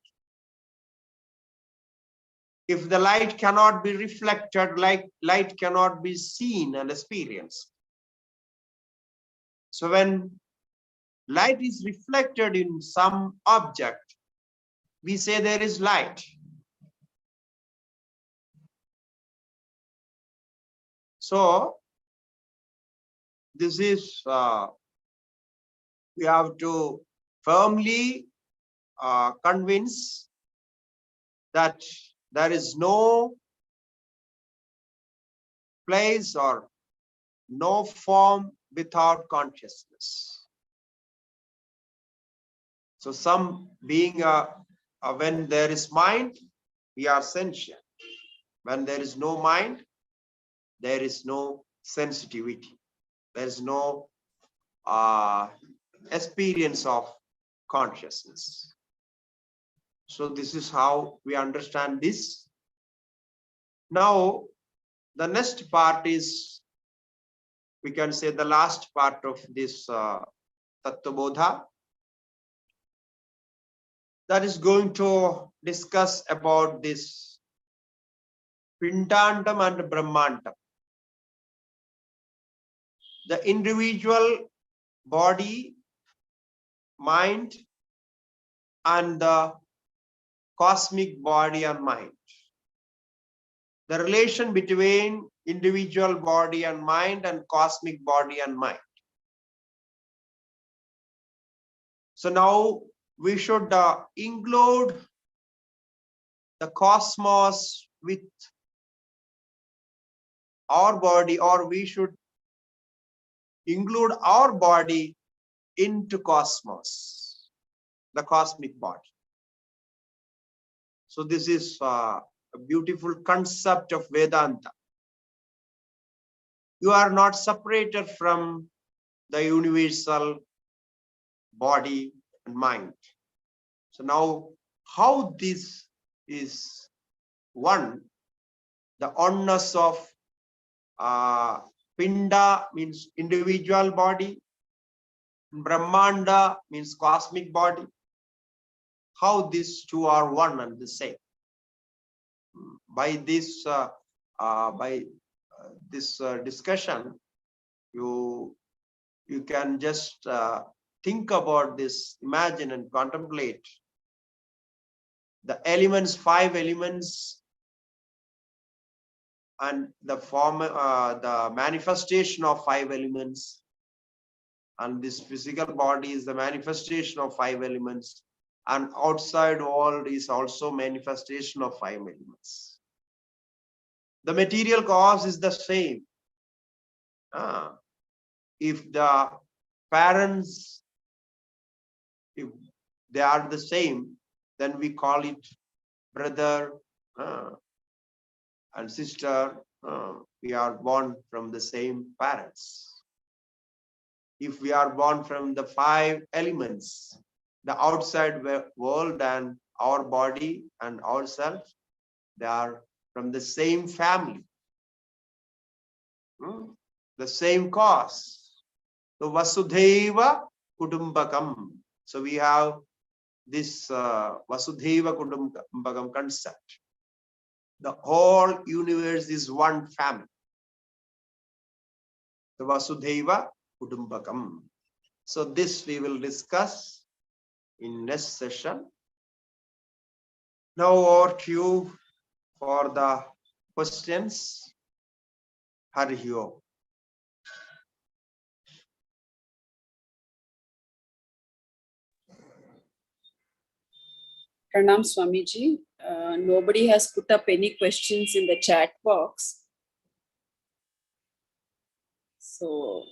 If the light cannot be reflected, like light cannot be seen and experienced. So when light is reflected in some object, we say there is light. So this is, we have to firmly convince that there is no place or no form without consciousness. So some being, when there is mind, we are sentient. When there is no mind, there is no sensitivity. There is no experience of consciousness. So this is how we understand this. Now, the next part is, we can say, the last part of this Tattvabodha. That is going to discuss about this Pindandam and Brahmandam. The individual body, mind, and the cosmic body and mind. The relation between individual body and mind and cosmic body and mind. So now we should include the cosmos with our body, or we should include our body into cosmos, the cosmic body. So this is a beautiful concept of Vedanta. You are not separated from the universal body and mind. So now, how this is one, the oneness of Pinda means individual body, Brahmanda means cosmic body. How these two are one and the same. By this discussion, you can just think about this, imagine and contemplate the elements, 5 elements, and the form, the manifestation of 5 elements, and this physical body is the manifestation of 5 elements, and outside world is also manifestation of 5 elements. The material cause is the same. If the parents, if they are the same, then we call it brother and sister. We are born from the same parents. If we are born from the 5 elements, the outside world and our body and ourselves, they are from the same family, the same cause. So Vasudhaiva Kudumbakam. So we have this Vasudhaiva Kudumbakam concept. The whole universe is one family. The Vasudhaiva Kudumbakam. So this we will discuss in next session. Now over to you, for the questions. Hari Om. Pranam Swamiji. Nobody has put up any questions in the chat box. So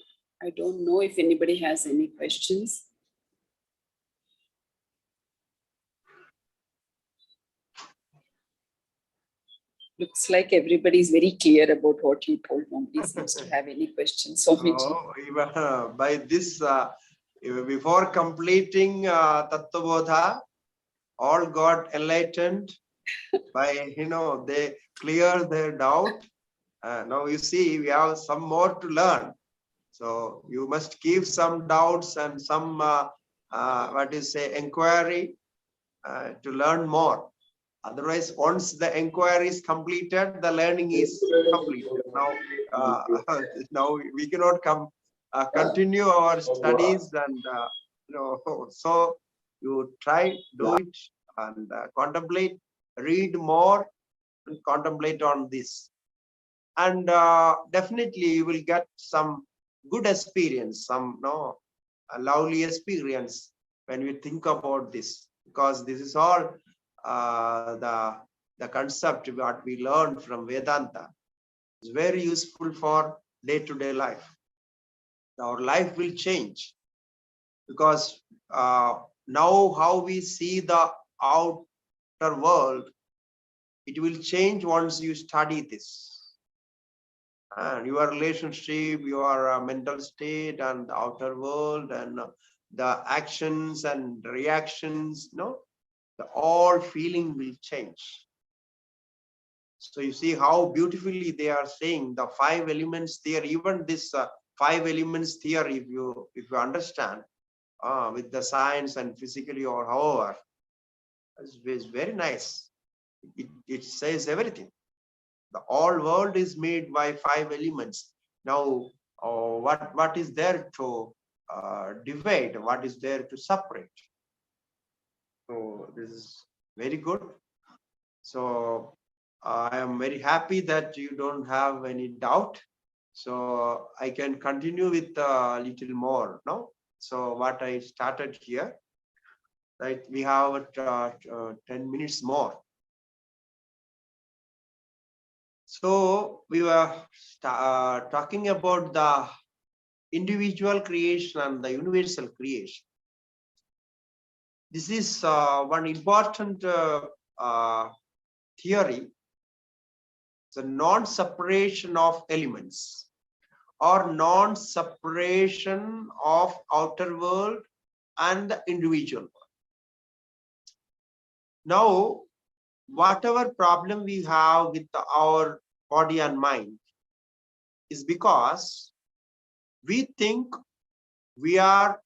I don't know if anybody has any questions. Looks like everybody is very clear about what you told. Nobody seems to have any questions. Swamiji. Oh, even, by this, before completing Tattvabodha, all got enlightened by, they clear their doubt. Now you see, we have some more to learn. So you must keep some doubts and some, inquiry to learn more. Otherwise, once the inquiry is completed, the learning is completed. Now we cannot continue our studies, and so you try, do it, and contemplate, read more, and contemplate on this, and definitely you will get some good experience, some a lovely experience when we think about this, because this is all the concept what we learned from Vedanta. Is very useful for day-to-day life. Our life will change, because now how we see the outer world, it will change once you study this. And your relationship, your mental state, and the outer world, and the actions and reactions, the all feeling will change. So you see how beautifully they are saying the 5 elements theory. Even this 5 elements theory, if you understand with the science and physically or however, is very nice. It says everything. The all world is made by 5 elements. Now, what is there to divide? What is there to separate? So this is very good. So I am very happy that you don't have any doubt. So I can continue with a little more. No. So what I started here, right? We have 10 minutes more. So we were talking about the individual creation and the universal creation. This is one important theory, the non-separation of elements, or non-separation of outer world and the individual world. Now, whatever problem we have with our body and mind is because we think we are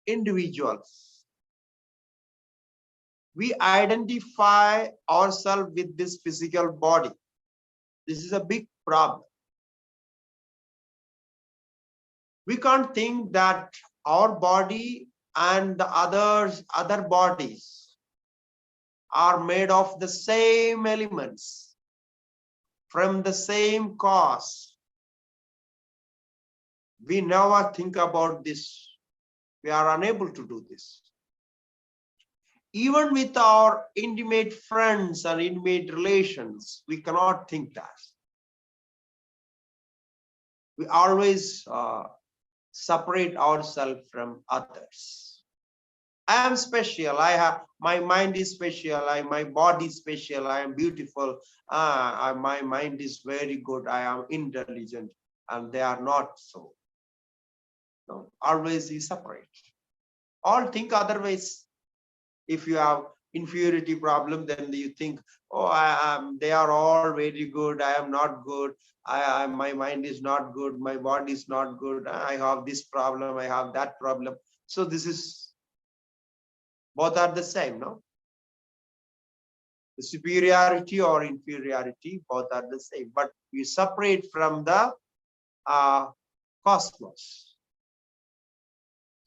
individuals. We identify ourselves with this physical body. This is a big problem. We can't think that our body and the other bodies are made of the same elements, from the same cause. We never think about this. We are unable to do this. Even with our intimate friends and intimate relations, we cannot think that. We always separate ourselves from others. I am special. My mind is special. My body is special. I am beautiful. My mind is very good. I am intelligent, and they are not so. No, always we separate. All think otherwise. If you have inferiority problem, then you think, oh, they are all very good. I am not good. My mind is not good. My body is not good. I have this problem. I have that problem. So this is, both are the same, no? The superiority or inferiority, both are the same. But we separate from the cosmos.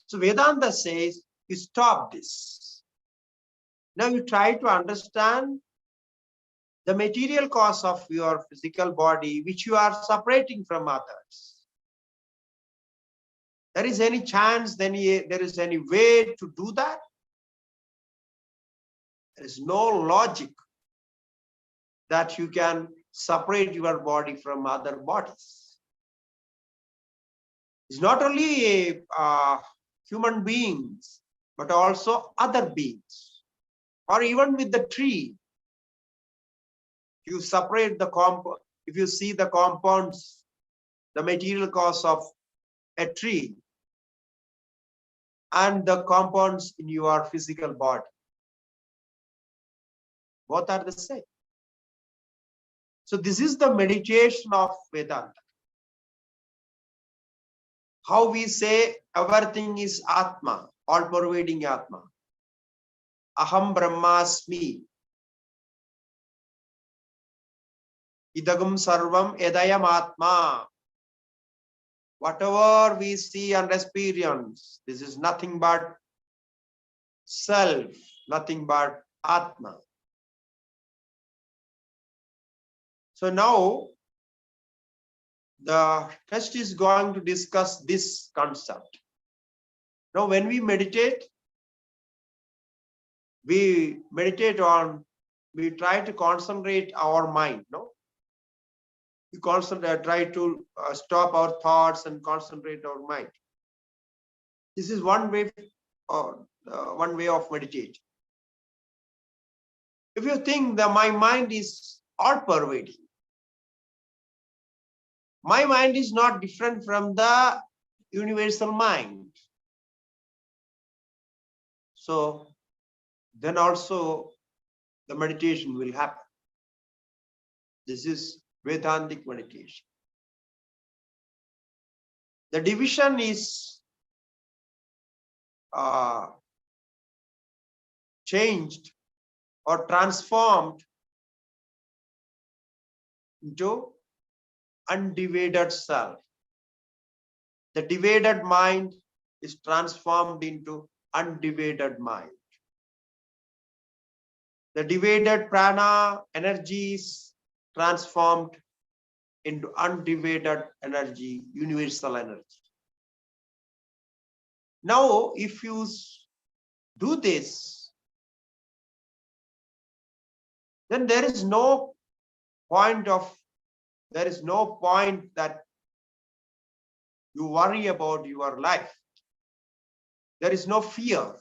So Vedanta says, you stop this. Now you try to understand the material cause of your physical body, which you are separating from others. There is any chance, there is any way to do that? There is no logic that you can separate your body from other bodies. It's not only human beings, but also other beings, or even with the tree. You separate the compound. If you see the compounds, the material cause of a tree and the compounds in your physical body, both are the same. So this is the meditation of Vedanta. How we say everything is Atma, all-pervading Atma. Aham Brahmasmi. Idagam Sarvam Edayam Atma. Whatever we see and experience, this is nothing but self, nothing but Atma. So now the test is going to discuss this concept. Now when we meditate on, we try to concentrate our mind, no? We try to stop our thoughts and concentrate our mind. This is one way of meditation. If you think that my mind is all-pervading, my mind is not different from the universal mind. So then also the meditation will happen. This is Vedantic meditation. The division is changed or transformed into undivided self. The divided mind is transformed into undivided mind. The divided prana energy is transformed into undivided energy, universal energy. Now, if you do this, then there is no point that you worry about your life. There is no fear.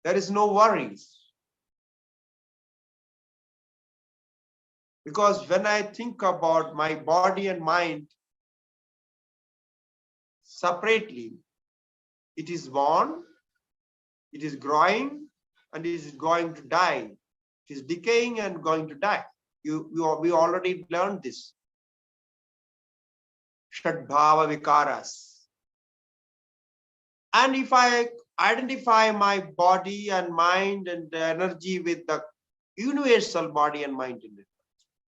There is no worries. Because when I think about my body and mind separately, it is born, it is growing, and it is going to die. It is decaying and going to die. We already learned this. Shadbhava vikaras. And if I identify my body and mind and the energy with the universal body and mind in it,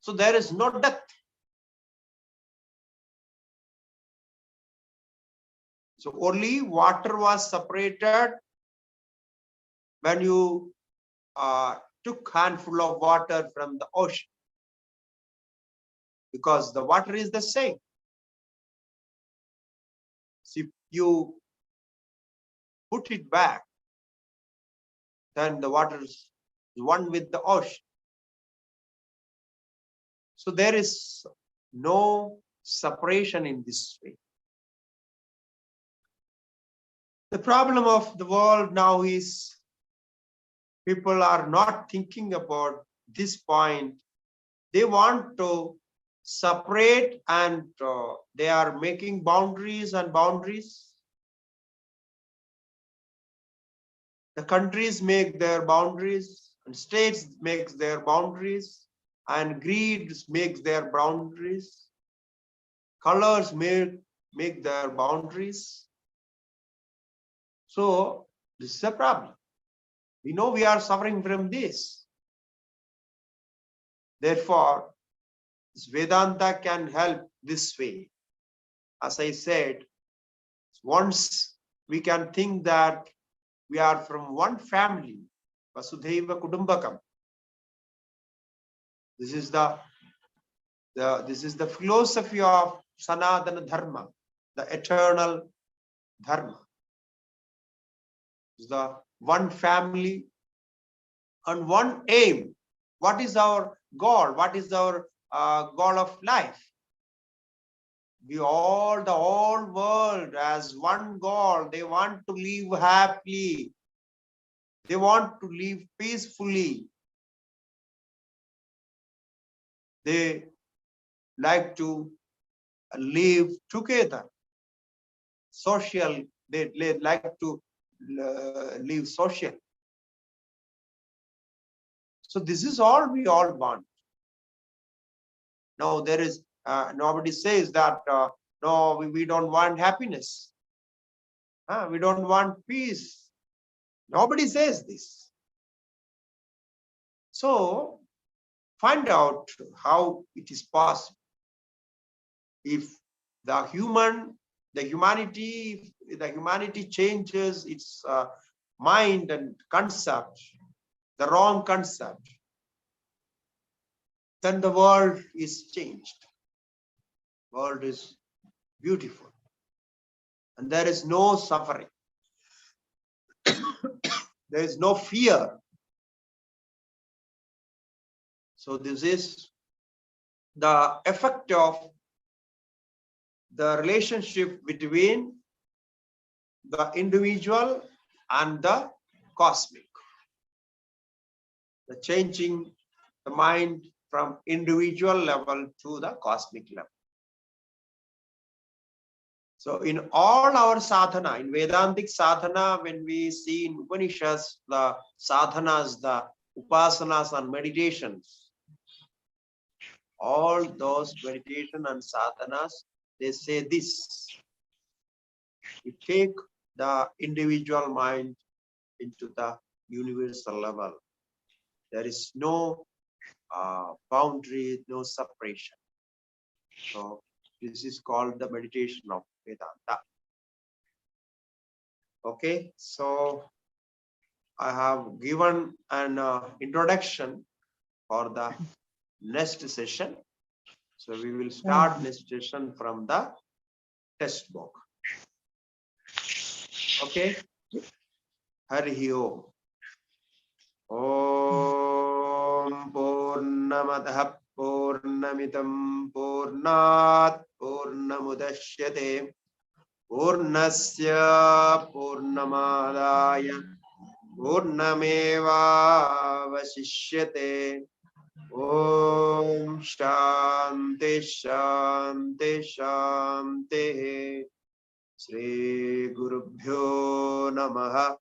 so there is no death. So only water was separated when you took handful of water from the ocean, because the water is the same. So if you put it back, then the water is one with the ocean. So there is no separation in this way. The problem of the world now is people are not thinking about this point. They want to separate, and they are making boundaries and boundaries. The countries make their boundaries, and states make their boundaries, and greed makes their boundaries. Colors make their boundaries. So this is a problem. We know we are suffering from this. Therefore, this Vedanta can help this way. As I said, once we can think that we are from one family, Vasudhaiva Kudumbakam. This is the philosophy of Sanatana Dharma, the eternal Dharma. It's the one family and one aim. What is our goal? What is our goal of life? The whole world has one goal. They want to live happily. They want to live peacefully. They like to live together. Social, they like to live social. So this is all we all want. No, there is nobody says that no, we don't want happiness. We don't want peace. Nobody says this. So find out how it is possible. If the humanity changes its mind and concept, the wrong concept, then the world is changed. World is beautiful. And there is no suffering. There is no fear. So this is the effect of the relationship between the individual and the cosmic. The changing the mind from individual level to the cosmic level. So in all our sadhana, in Vedantic sadhana, when we see in Upanishads, the sadhanas, the upasanas and meditations, all those meditation and sadhanas, they say this: you take the individual mind into the universal level. There is no boundary, no separation. So this is called the meditation of Vedanta. Okay, so I have given an introduction for the next session. So we will start next session from the textbook. Okay. Harihi Om. Om Purnamadah Purnamitam Purnat Purnamudashyate Purnasya Purnamadaya Purnameva Vasishyate. Om Shanti Shanti Shanti. Shri Gurubhyo Namaha.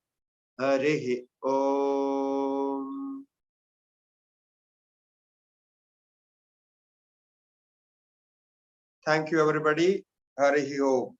Harihi Om. Thank you, everybody. Harihi Om.